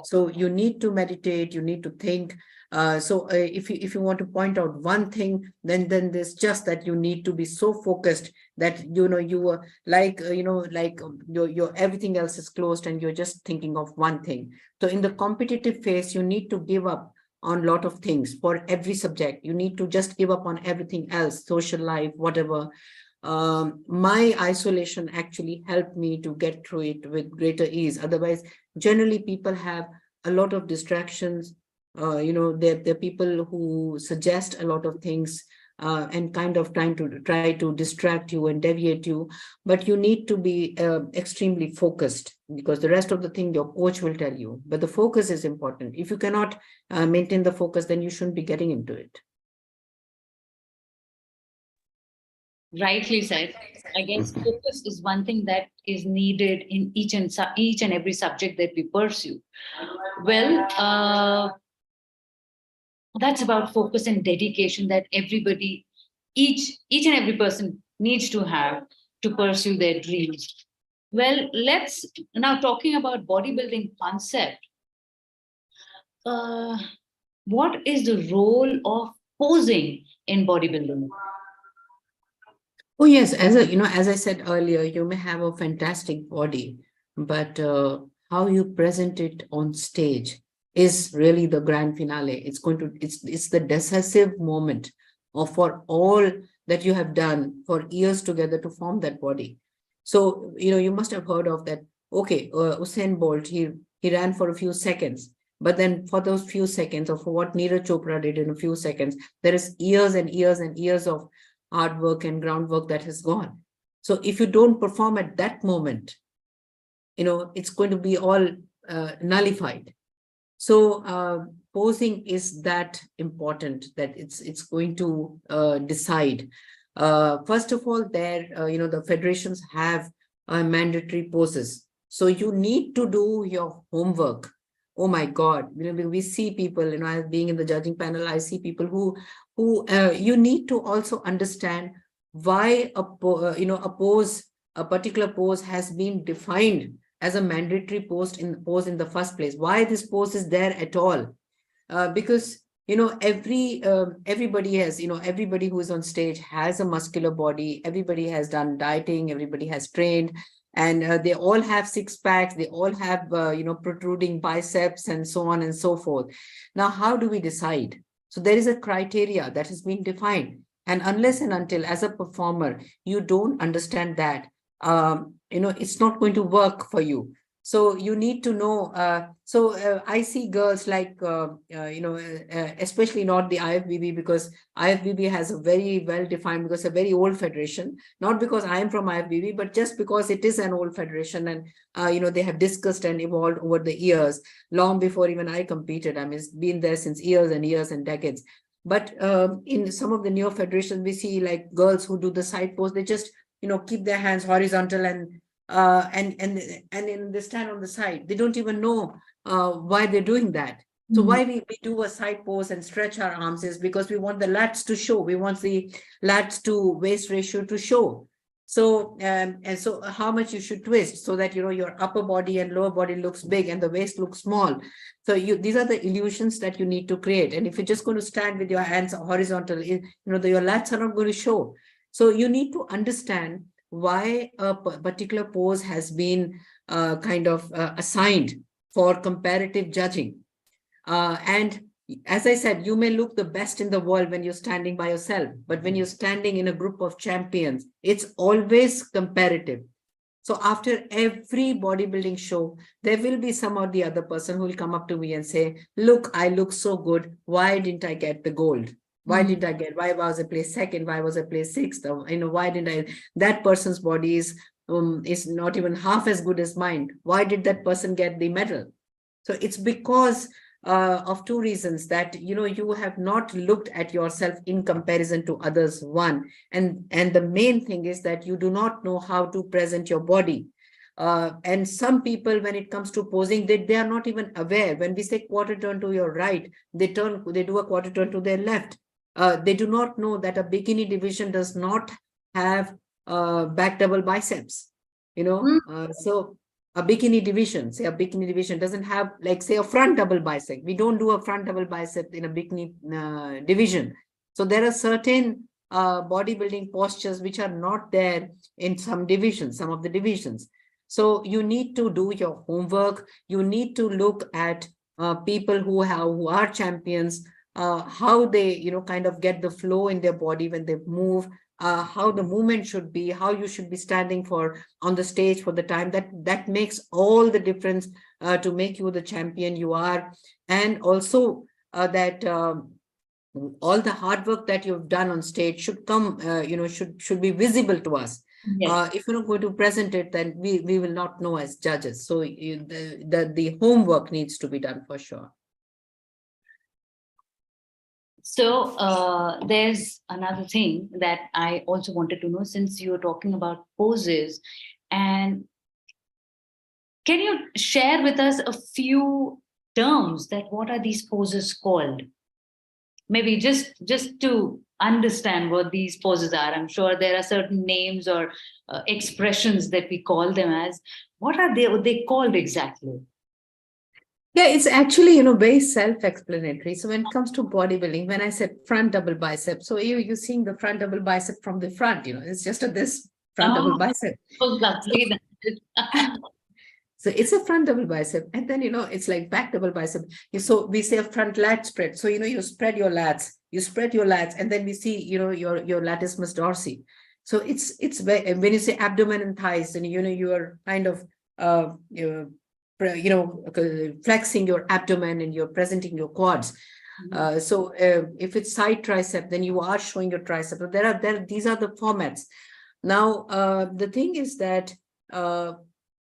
So you need to meditate, you need to think. So if you want to point out one thing, then there's just that you need to be so focused that you are like your everything else is closed and you're just thinking of one thing. So in the competitive phase, you need to give up on a lot of things. For every subject, you need to just give up on everything else, social life, whatever. My isolation actually helped me to get through it with greater ease. Otherwise, generally people have a lot of distractions. There are people who suggest a lot of things and kind of try to distract you and deviate you. But you need to be extremely focused, because the rest of the thing your coach will tell you. But the focus is important. If you cannot maintain the focus, then you shouldn't be getting into it. Rightly said. I guess focus is one thing that is needed in each and every subject that we pursue. Well, that's about focus and dedication that everybody, each and every person needs to have to pursue their dreams. Well, let's now talking about bodybuilding concept. What is the role of posing in bodybuilding? Oh yes, as I said earlier, you may have a fantastic body, but how you present it on stage is really the grand finale. It's the decisive moment for all that you have done for years together to form that body. So you must have heard of that okay, Usain Bolt, he ran for a few seconds. But then for those few seconds, or for what Neeraj Chopra did in a few seconds, there is years and years and years of hard work and groundwork that has gone. So if you don't perform at that moment, it's going to be all nullified. So posing is that important, that it's going to decide. First of all, the federations have mandatory poses. So you need to do your homework. Oh my God, we see people, being in the judging panel, I see people who you need to also understand why a pose, a particular pose has been defined as a mandatory pose in the first place. Why this pose is there at all? Because everybody has, everybody who is on stage has a muscular body. Everybody has done dieting. Everybody has trained, and they all have six packs. They all have protruding biceps and so on and so forth. Now, how do we decide? So there is a criteria that has been defined, and unless and until, as a performer, you don't understand that, it's not going to work for you. So you need to know. I see girls like, especially not the IFBB, because IFBB has a very well-defined, because a very old federation, not because I am from IFBB, but just because it is an old federation, and, they have discussed and evolved over the years, long before even I competed. I mean, it's been there since years and years and decades. But in some of the newer federations, we see like girls who do the side pose, they just, keep their hands horizontal and they stand on the side. They don't even know why they're doing that. So why we do a side pose and stretch our arms is because we want the lats to show. We want the lats to waist ratio to show. So and so how much you should twist so that your upper body and lower body looks big and the waist looks small. So these are the illusions that you need to create. And if you're just going to stand with your hands horizontal, your lats are not going to show. So you need to understand why a particular pose has been assigned for comparative judging. And as I said, you may look the best in the world when you're standing by yourself, but when you're standing in a group of champions, it's always comparative. So after every bodybuilding show, there will be some or the other person who will come up to me and say, look, I look so good. Why didn't I get the gold? Why was I placed second? Why was I placed sixth? Why didn't I? That person's body is not even half as good as mine. Why did that person get the medal? So it's because of two reasons: that you have not looked at yourself in comparison to others. One, and the main thing is that you do not know how to present your body. And some people, when it comes to posing, they are not even aware. When we say quarter turn to your right, they do a quarter turn to their left. They do not know that a bikini division does not have back double biceps, so a bikini division doesn't have, like, say, a front double bicep. We don't do a front double bicep in a bikini division. So there are certain bodybuilding postures which are not there in some of the divisions. So you need to do your homework. You need to look at people who are champions, how they, get the flow in their body when they move, how the movement should be, how you should be standing on the stage for the time. That makes all the difference to make you the champion you are. And also that all the hard work that you've done on stage should come, should be visible to us. Yes. If you're not going to present it, then we will not know as judges. So the homework needs to be done for sure. So there's another thing that I also wanted to know, since you're talking about poses, and can you share with us a few terms that what are these poses called? Maybe just to understand what these poses are. I'm sure there are certain names or expressions that we call them as. What are they called exactly? Yeah, it's actually, very self-explanatory. So when it comes to bodybuilding, when I said front double bicep, so you're seeing the front double bicep from the front, it's just this front double bicep. Oh, lovely. So it's a front double bicep. And then, it's like back double bicep. So we say a front lat spread. So, you spread your lats, and then we see, your latissimus dorsi. So it's when you say abdomen and thighs, and, you are kind of flexing your abdomen and you're presenting your quads. So if it's side tricep, then you are showing your tricep. So these are the formats. Now, the thing is that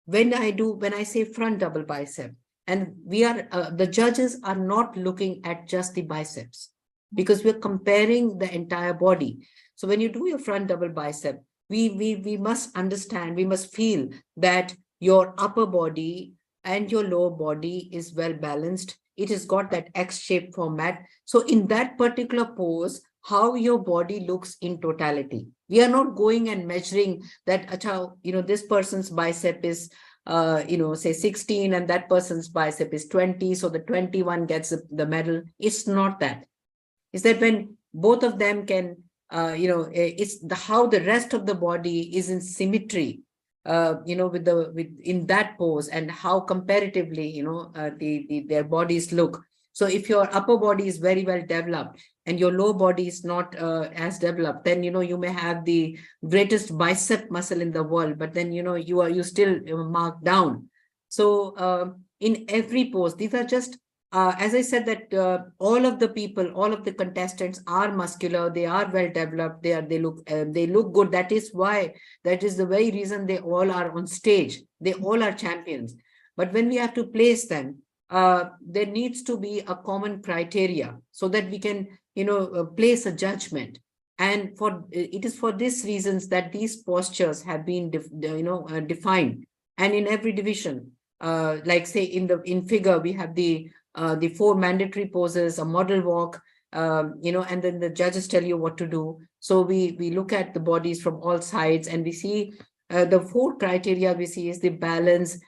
when I say front double bicep, and the judges are not looking at just the biceps, because we're comparing the entire body. So when you do your front double bicep, we must understand, we must feel that your upper body and your lower body is well balanced. It has got that X-shaped format. So in that particular pose, how your body looks in totality. We are not going and measuring that, this person's bicep is, say 16 and that person's bicep is 20. So the 21 gets the medal. It's not that. It's that when both of them can, it's how the rest of the body is in symmetry, in that pose, and how comparatively, their bodies look. So if your upper body is very well developed and your lower body is not as developed, then, you may have the greatest bicep muscle in the world, but then, you still marked down. So in every pose, these are just, as I said, that all of the contestants are muscular, they are well developed, they look good. That is the very reason they all are on stage. They all are champions. But when we have to place them, there needs to be a common criteria so that we can, place a judgment. And it is for these reasons that these postures have been, defined. And in every division, like say in figure, we have the 4 mandatory poses, a model walk, and then the judges tell you what to do. So we look at the bodies from all sides, and we see the 4 criteria we see is the balance,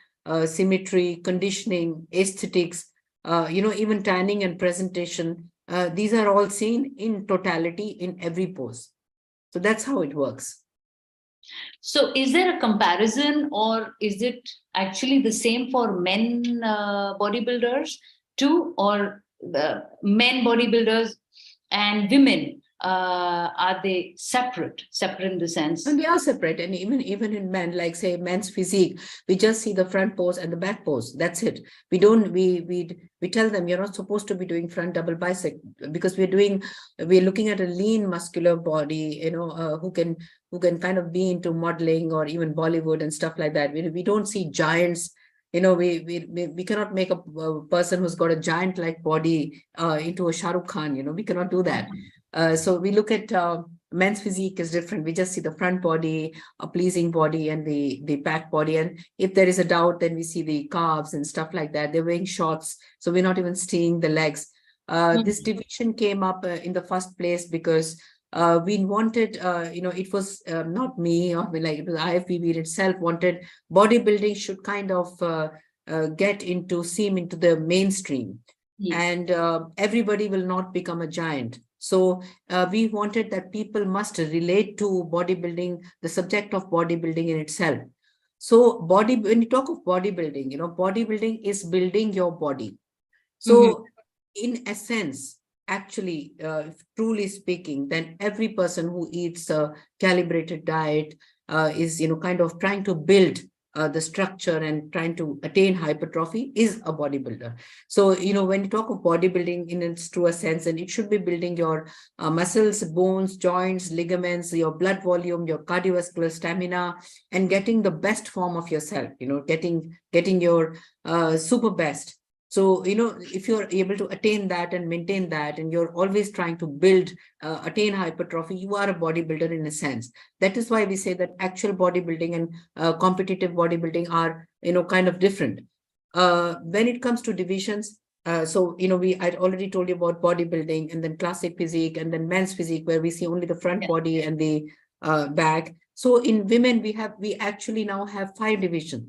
symmetry, conditioning, aesthetics, even tanning and presentation. These are all seen in totality in every pose. So that's how it works. So is there a comparison, or is it actually the same for men bodybuilders too, or the men bodybuilders and women? Are they separate in the sense? And they are separate. And even in men, like say men's physique, we just see the front pose and the back pose. That's it. We tell them you're not supposed to be doing front double bicep, because we're looking at a lean muscular body, who can kind of be into modeling or even Bollywood and stuff like that. We don't see giants. We cannot make a person who's got a giant like body into a Shah Rukh Khan. We cannot do that. So we look at men's physique is different. We just see the front body, a pleasing body, and the back body. And if there is a doubt, then we see the calves and stuff like that. They're wearing shorts, so we're not even seeing the legs. This division came up in the first place because we wanted, it was not me, or it was IFBB itself wanted bodybuilding should kind of seem into the mainstream. Yes. And everybody will not become a giant. So we wanted that people must relate to bodybuilding, the subject of bodybuilding in itself. So when you talk of bodybuilding, bodybuilding is building your body. So in essence, actually, truly speaking, then every person who eats a calibrated diet is, kind of trying to build the structure and trying to attain hypertrophy is a bodybuilder. So, when you talk of bodybuilding in its truer sense, and it should be building your muscles, bones, joints, ligaments, your blood volume, your cardiovascular stamina, and getting the best form of yourself, getting your super best. So, if you're able to attain that and maintain that, and you're always trying to build, attain hypertrophy, you are a bodybuilder in a sense. That is why we say that actual bodybuilding and competitive bodybuilding are, kind of different. When it comes to divisions, so, I'd already told you about bodybuilding, and then classic physique, and then men's physique, where we see only the front body and the back. So in women, we actually now have 5 divisions.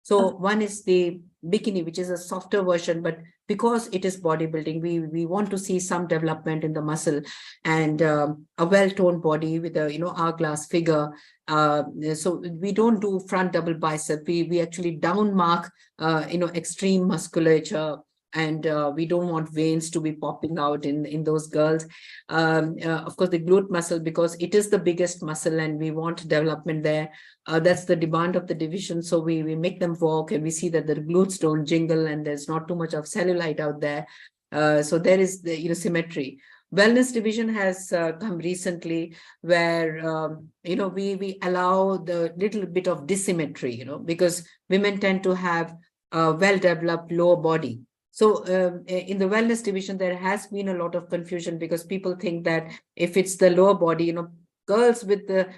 So one is the bikini, which is a softer version, but because it is bodybuilding, we want to see some development in the muscle, and a well-toned body with a hourglass figure. So we don't do front double bicep. We actually down mark extreme musculature, and we don't want veins to be popping out in those girls. Of course, the glute muscle, because it is the biggest muscle and we want development there. That's the demand of the division. So we make them walk and we see that the glutes don't jingle and there's not too much of cellulite out there. So there is the symmetry. Wellness division has come recently where, we allow the little bit of dissymmetry, because women tend to have a well-developed lower body. So in the wellness division, there has been a lot of confusion because people think that if it's the lower body, girls with the,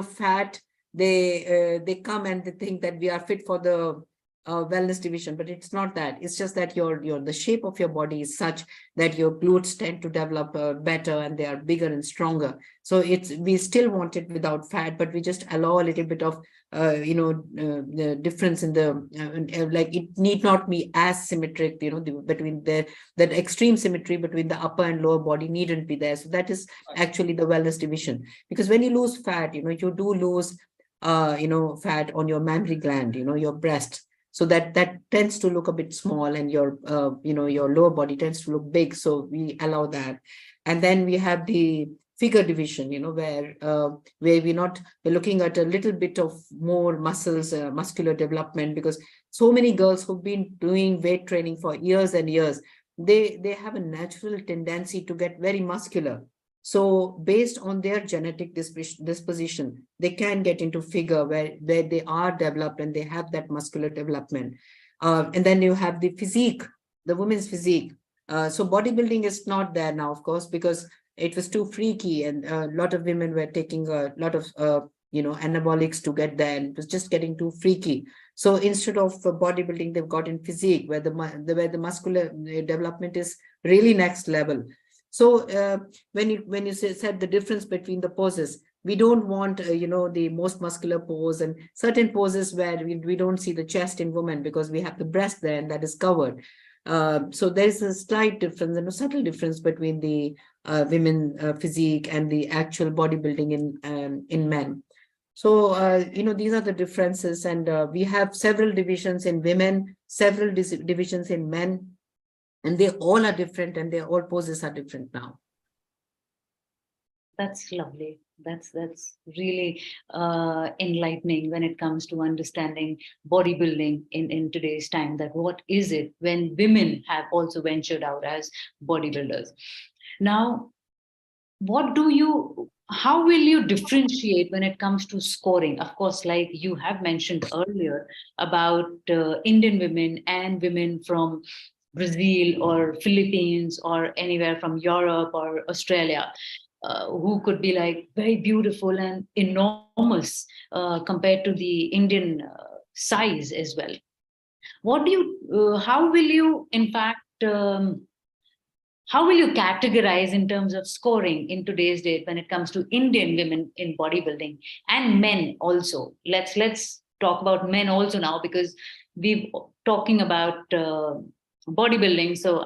fat, they come and they think that we are fit for the wellness division, but it's not that. It's just that the shape of your body is such that your glutes tend to develop better and they are bigger and stronger. So we still want it without fat, but we just allow a little bit of the difference in the like it need not be as symmetric, between that extreme symmetry between the upper and lower body needn't be there. So that is actually the wellness division, because when you lose fat, you do lose fat on your mammary gland, your breast. So that tends to look a bit small, and your your lower body tends to look big. So we allow that. And then we have the figure division, where we're looking at a little bit of more muscles, muscular development, because so many girls who've been doing weight training for years and years, they have a natural tendency to get very muscular. So based on their genetic disposition, they can get into figure where they are developed and they have that muscular development. And then you have the physique, the women's physique. So bodybuilding is not there now, of course, because it was too freaky, and a lot of women were taking a lot of anabolics to get there, and it was just getting too freaky. So instead of bodybuilding, they've got in physique, where the muscular development is really next level. So when you said the difference between the poses, we don't want the most muscular pose, and certain poses where we don't see the chest in women because we have the breast there and that is covered. So there is a slight difference and a subtle difference between the women physique and the actual bodybuilding in men. So these are the differences, and we have several divisions in women, several divisions in men. And they all are different, and their all poses are different now. That's lovely. That's really enlightening when it comes to understanding bodybuilding in today's time. That what is it when women have also ventured out as bodybuilders? Now, how will you differentiate when it comes to scoring? Of course, like you have mentioned earlier about Indian women and women from Brazil or Philippines or anywhere from Europe or Australia, who could be like very beautiful and enormous compared to the Indian size as well. How will you, in fact, how will you categorize in terms of scoring in today's date when it comes to Indian women in bodybuilding and men also? Let's talk about men also now, because we're talking about bodybuilding. So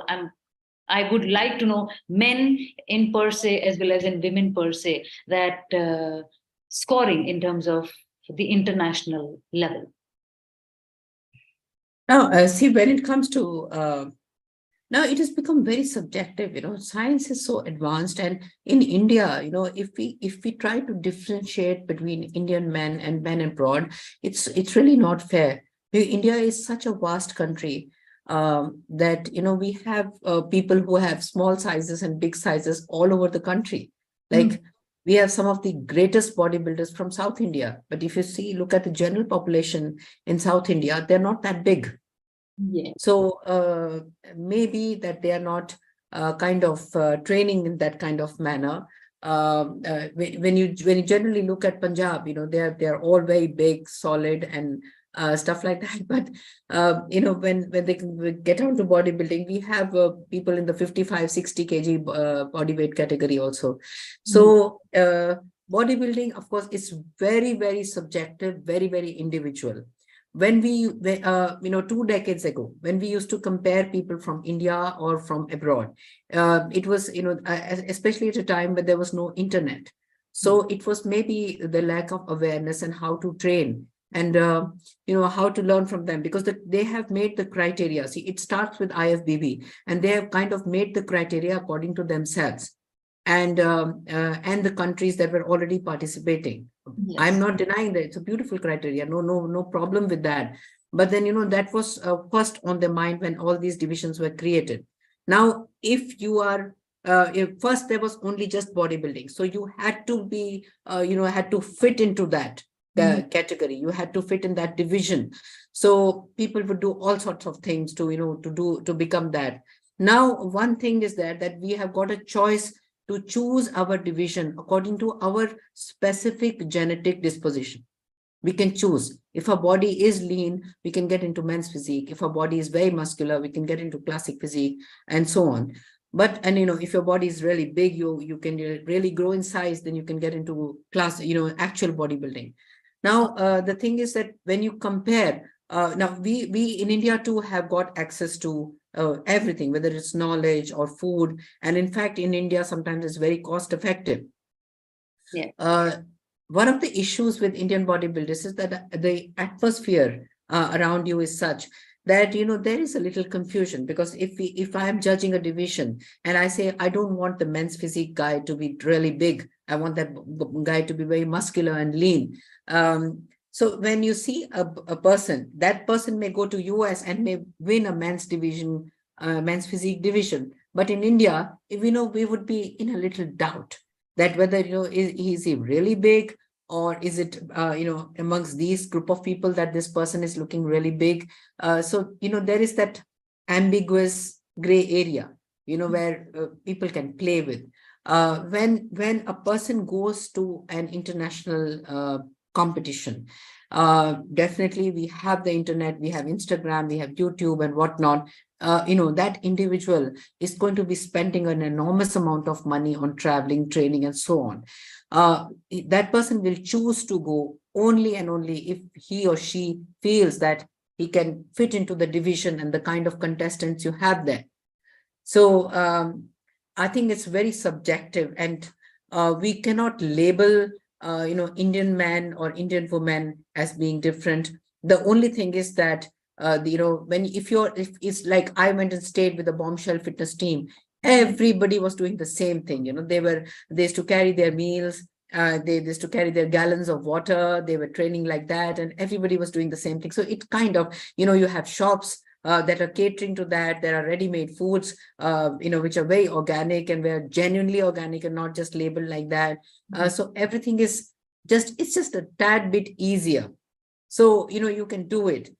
I would like to know men in per se as well as in women per se, that scoring in terms of the international level. Now, see, when it comes to now, it has become very subjective. Science is so advanced, and in India, if we try to differentiate between Indian men and men abroad, it's really not fair. India is such a vast country. That we have people who have small sizes and big sizes all over the country. Like we have some of the greatest bodybuilders from South India, but if you look at the general population in South India, they're not that big. Yeah. So maybe that they are not kind of training in that kind of manner. When you generally look at Punjab, they're all very big, solid, and stuff like that. But when they get on to bodybuilding, we have people in the 55-60 kg body weight category also. So bodybuilding, of course, is very, very subjective, very, very individual. When 2 decades ago, when we used to compare people from India or from abroad, it was, especially at a time when there was no internet. So it was maybe the lack of awareness and how to train and how to learn from them, because they have made the criteria. See, it starts with IFBB, and they have kind of made the criteria according to themselves and the countries that were already participating. Yes. I'm not denying that it's a beautiful criteria, no problem with that. But then that was first on their mind when all these divisions were created. Now, if you are first there was only just bodybuilding, so you had to be had to fit into that category, you had to fit in that division. So people would do all sorts of things to become that. Now, one thing is that we have got a choice to choose our division according to our specific genetic disposition. We can choose. If our body is lean, we can get into men's physique. If our body is very muscular, we can get into classic physique, and so on. But if your body is really big, you can really grow in size, then you can get into actual bodybuilding. Now, the thing is that when you compare, now we in India too have got access to everything, whether it's knowledge or food. And in fact, in India, sometimes it's very cost effective. Yeah. One of the issues with Indian bodybuilders is that the atmosphere around you is such that there is a little confusion, because if I am judging a division and I say I don't want the men's physique guy to be really big, I want that guy to be very muscular and lean. So when you see a person, that person may go to US and may win a men's division, men's physique division. But in India, we would be in a little doubt that whether, is he really big, or is it, amongst these group of people that this person is looking really big. So, there is that ambiguous gray area, where people can play with. When a person goes to an international competition, definitely we have the internet, we have Instagram, we have YouTube and whatnot. That individual is going to be spending an enormous amount of money on traveling, training, and so on. That person will choose to go only and only if he or she feels that he can fit into the division and the kind of contestants you have there. So I think it's very subjective, and we cannot label Indian man or Indian woman as being different. The only thing is that if it's like I went and stayed with the Bombshell fitness team, everybody was doing the same thing. They used to carry their meals, they used to carry their gallons of water, they were training like that, and everybody was doing the same thing. So it kind of, you have shops that are catering to that. There are ready-made foods, which are very organic and were genuinely organic and not just labeled like that. So everything is it's just a tad bit easier. So, you can do it.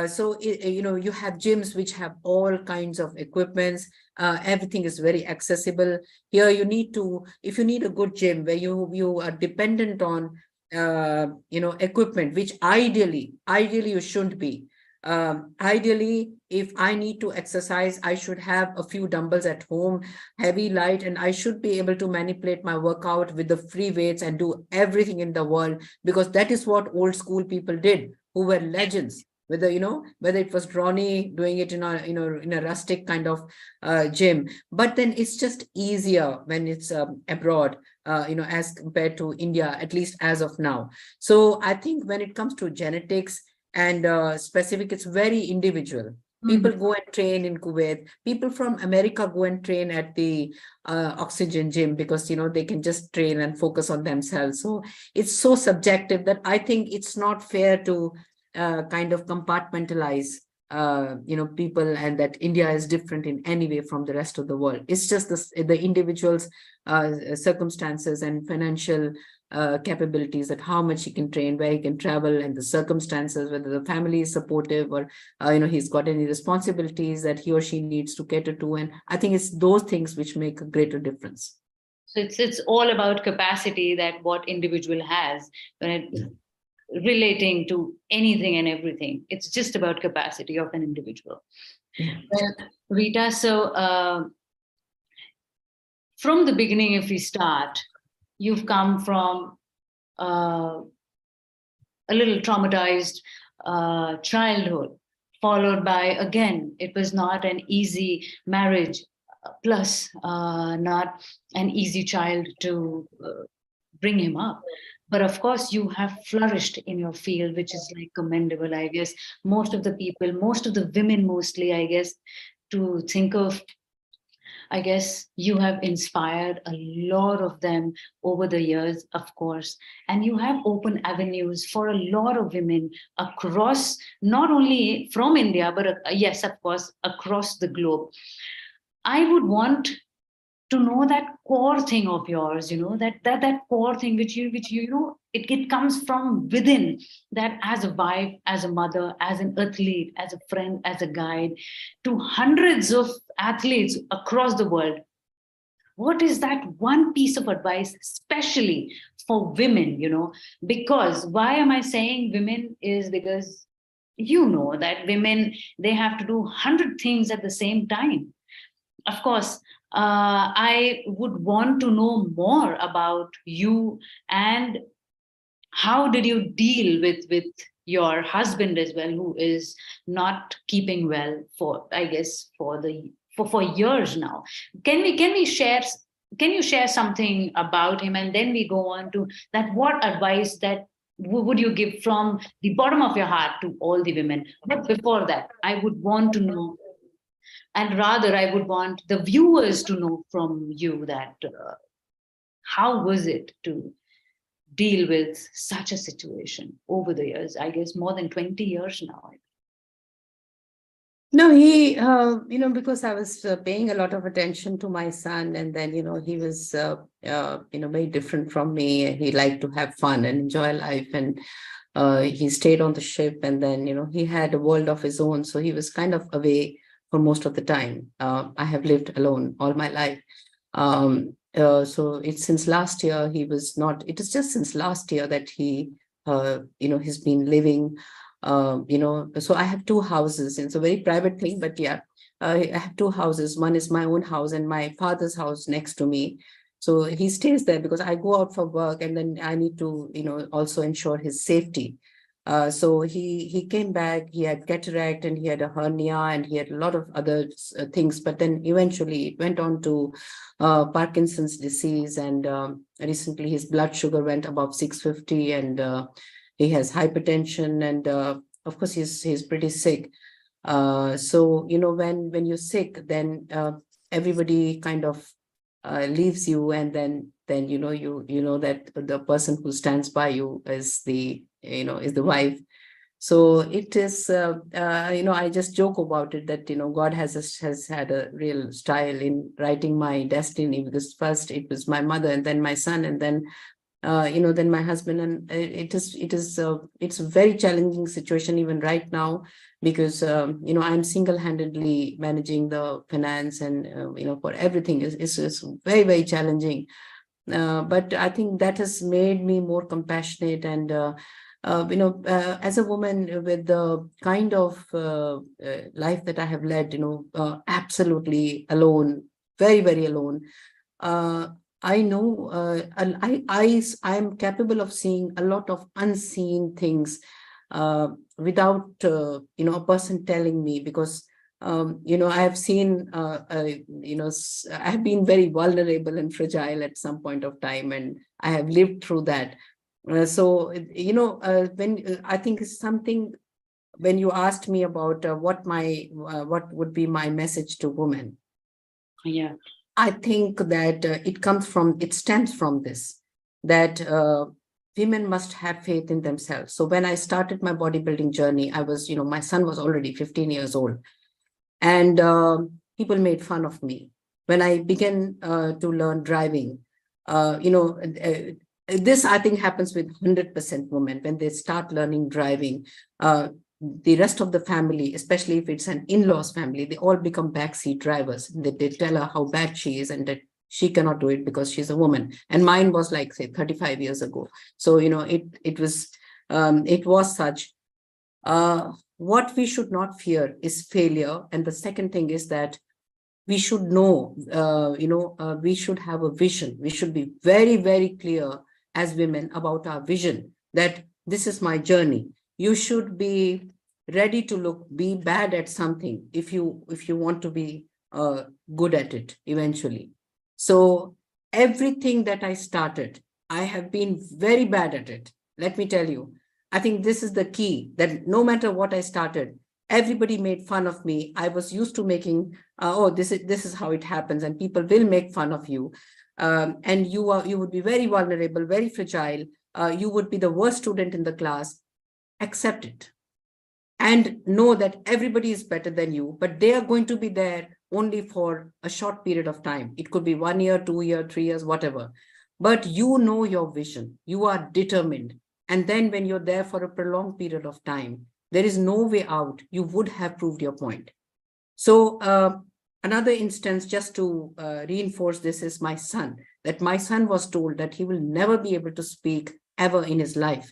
So, you have gyms which have all kinds of equipments. Everything is very accessible. Here, if you need a good gym where you are dependent on, equipment, which ideally you shouldn't be. Ideally, if I need to exercise, I should have a few dumbbells at home, heavy, light, and I should be able to manipulate my workout with the free weights and do everything in the world, because that is what old school people did, who were legends. Whether it was Ronnie doing it in a rustic kind of gym, but then it's just easier when it's abroad, as compared to India, at least as of now. So I think when it comes to genetics and specific, it's very individual. People go and train in Kuwait. People from America go and train at the Oxygen gym because, they can just train and focus on themselves. So it's so subjective that I think it's not fair to kind of compartmentalize, people, and that India is different in any way from the rest of the world. It's just the individual's circumstances and financial capabilities, that how much he can train, where he can travel, and the circumstances, whether the family is supportive or he's got any responsibilities that he or she needs to cater to. And I think it's those things which make a greater difference. So it's all about capacity that what individual has when it relating to anything and everything. It's just about capacity of an individual. Well, Rita, so from the beginning, if we start, you've come from a little traumatized childhood, followed by, again, it was not an easy marriage, plus not an easy child to bring him up. But of course, you have flourished in your field, which is like commendable. I guess most of the people, most of the women, mostly, I guess, to think of, I guess you have inspired a lot of them over the years, of course, and you have opened avenues for a lot of women across, not only from India, but yes, of course, across the globe. I would want to know that core thing of yours, that core thing which it comes from within, that as a wife, as a mother, as an athlete, as a friend, as a guide to hundreds of athletes across the world. What is that one piece of advice, especially for women? Because why am I saying women is because that women, they have to do 100 things at the same time. Of course, I would want to know more about you, and how did you deal with your husband as well, who is not keeping well for, I guess, for years now. Can we share, can you share something about him, and then we go on to that, what advice that would you give from the bottom of your heart to all the women? But before that, I would want to know, and rather I would want the viewers to know from you that how was it to deal with such a situation over the years, I guess more than 20 years now. No, he, because I was paying a lot of attention to my son, and then, he was, very different from me. He liked to have fun and enjoy life, and he stayed on the ship, and then, he had a world of his own. So he was kind of away for most of the time. I have lived alone all my life. So it's since last year he was not, it is just since last year that he, he's been living, so I have two houses. It's a very private thing, but yeah, I have two houses. One is my own house and my father's house next to me. So he stays there because I go out for work, and then I need to, also ensure his safety. So he came back, he had cataract and he had a hernia and he had a lot of other things, but then eventually it went on to Parkinson's disease, and recently his blood sugar went above 650, and he has hypertension, and of course he's pretty sick. So when you're sick, then everybody kind of leaves you, and then you know that the person who stands by you is the wife. So it is, I just joke about it that, God has had a real style in writing my destiny, because first it was my mother, and then my son, and then, then my husband. And it's a very challenging situation even right now, because, I'm single-handedly managing the finance, and, for everything is very, very challenging. But I think that has made me more compassionate, and as a woman with the kind of life that I have led, absolutely alone, very, very alone. I know I am capable of seeing a lot of unseen things without a person telling me, because I have seen I have been very vulnerable and fragile at some point of time, and I have lived through that. So, when I think it's something, when you asked me about what would be my message to women. Yeah. I think that it stems from this, that women must have faith in themselves. So when I started my bodybuilding journey, I was, my son was already 15 years old, and people made fun of me. When I began to learn driving, this I think happens with 100% women. When they start learning driving, the rest of the family, especially if it's an in-laws family, they all become backseat drivers. They tell her how bad she is and that she cannot do it because she's a woman. And mine was like, say, 35 years ago. So, it was such. What we should not fear is failure. And the second thing is that we should know, we should have a vision. We should be very, very clear as women about our vision, that this is my journey. You should be ready to be bad at something if you want to be good at it eventually. So everything that I started, I have been very bad at it. Let me tell you. I think this is the key, that no matter what I started, everybody made fun of me. I was used to making, oh, this is how it happens, and people will make fun of you. And you would be very vulnerable, very fragile. You would be the worst student in the class. Accept it. And know that everybody is better than you, but they are going to be there only for a short period of time. It could be 1 year, 2 years, 3 years, whatever. But you know your vision, you are determined. And then when you're there for a prolonged period of time, there is no way out. You would have proved your point. So another instance, just to reinforce this, is my son, that my son was told that he will never be able to speak ever in his life.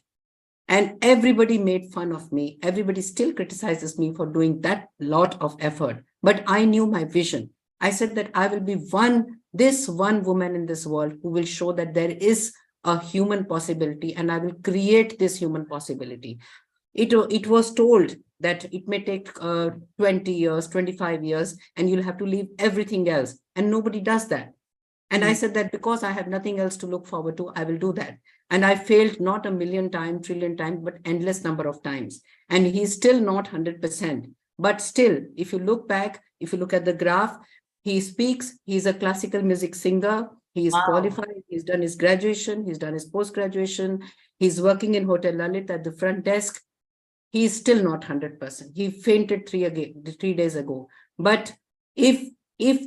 And everybody made fun of me. Everybody still criticizes me for doing that lot of effort. But I knew my vision. I said that I will be this one woman in this world who will show that there is a human possibility, and I will create this human possibility. It was told that it may take 20 years, 25 years, and you'll have to leave everything else. And nobody does that. And I said that because I have nothing else to look forward to, I will do that. And I failed not a million times, trillion times, but endless number of times. And he's still not 100%. But still, if you look back, if you look at the graph, he speaks, he's a classical music singer, he is qualified, he's done his graduation, he's done his post-graduation, he's working in Hotel Lalit at the front desk. He's still not 100%. He fainted 3 days ago. But if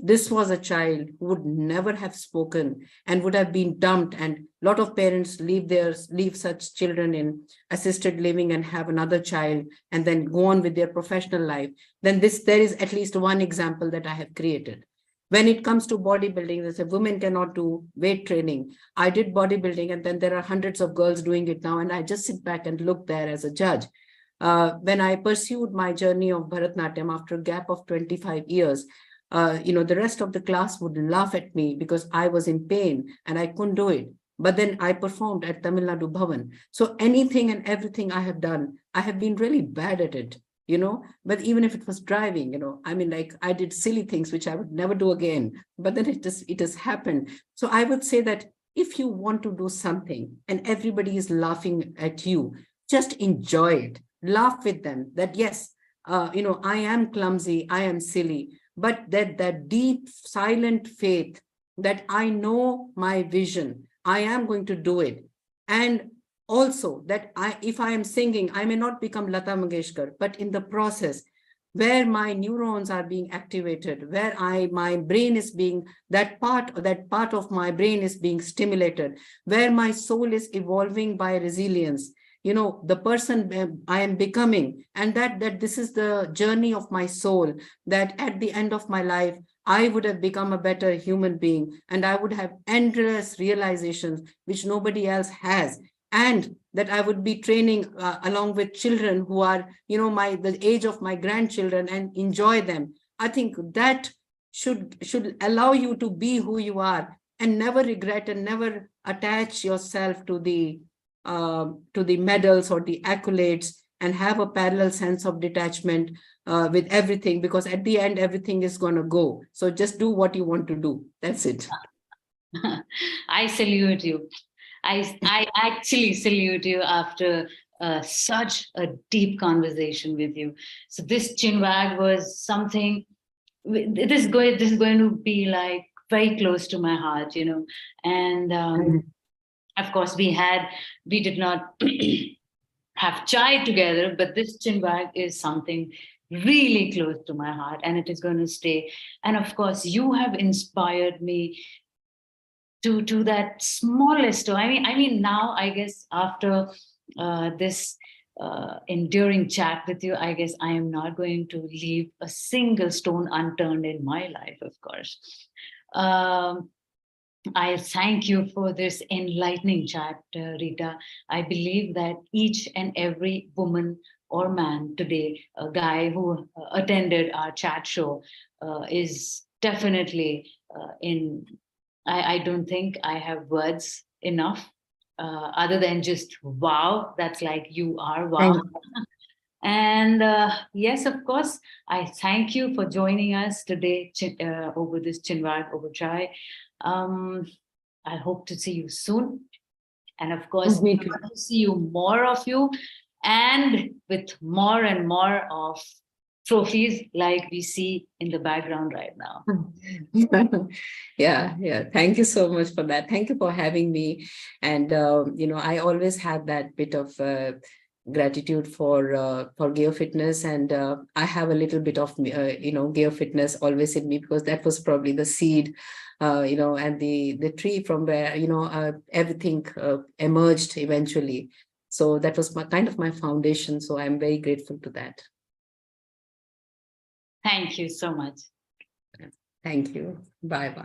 this was a child who would never have spoken and would have been dumped, and a lot of parents leave such children in assisted living and have another child and then go on with their professional life, then there is at least one example that I have created. When it comes to bodybuilding, they say women cannot do weight training. I did bodybuilding, and then there are hundreds of girls doing it now, and I just sit back and look there as a judge. When I pursued my journey of Bharatnatyam after a gap of 25 years, the rest of the class would laugh at me because I was in pain and I couldn't do it. But then I performed at Tamil Nadu Bhavan. So anything and everything I have done, I have been really bad at it, but even if it was driving, I did silly things which I would never do again, but then it has happened. So I would say that if you want to do something and everybody is laughing at you, just enjoy it, laugh with them, that yes, I am clumsy, I am silly, but that deep, silent faith that I know my vision, I am going to do it. And also that if I am singing, I may not become Lata Mangeshkar, but in the process, where my neurons are being activated, where my brain is being, that part of my brain is being stimulated, where my soul is evolving by resilience, the person I am becoming, and that this is the journey of my soul, that at the end of my life, I would have become a better human being, and I would have endless realizations which nobody else has, and that I would be training along with children who are, the age of my grandchildren, and enjoy them. I think that should allow you to be who you are and never regret and never attach yourself to the medals or the accolades, and have a parallel sense of detachment with everything, because at the end, everything is going to go. So just do what you want to do. That's it. I salute you. I actually salute you after such a deep conversation with you. So this Chinwag was something, this is going to be like very close to my heart, and of course we did not have chai together, but this Chinwag is something really close to my heart, and it is going to stay. And of course, you have inspired me to that smallest. I mean, now I guess after this enduring chat with you, I guess I am not going to leave a single stone unturned in my life. Of course. I thank you for this enlightening chat, Rita. I believe that each and every woman or man today, a guy who attended our chat show, is definitely in. I don't think I have words enough other than just wow. That's like you are wow. And yes, of course, I thank you for joining us today over this Chinwag over chai. I hope to see you soon. And of course, Me we too. want to see you more of you, and with more and more of trophies like we see in the background right now. Yeah. Thank you so much for that. Thank you for having me. And I always had that bit of gratitude for Geo Fitness, and I have a little bit of Geo Fitness always in me, because that was probably the seed, and the tree from where everything emerged eventually. So that was my foundation. So I'm very grateful to that. Thank you so much. Thank you. Bye bye.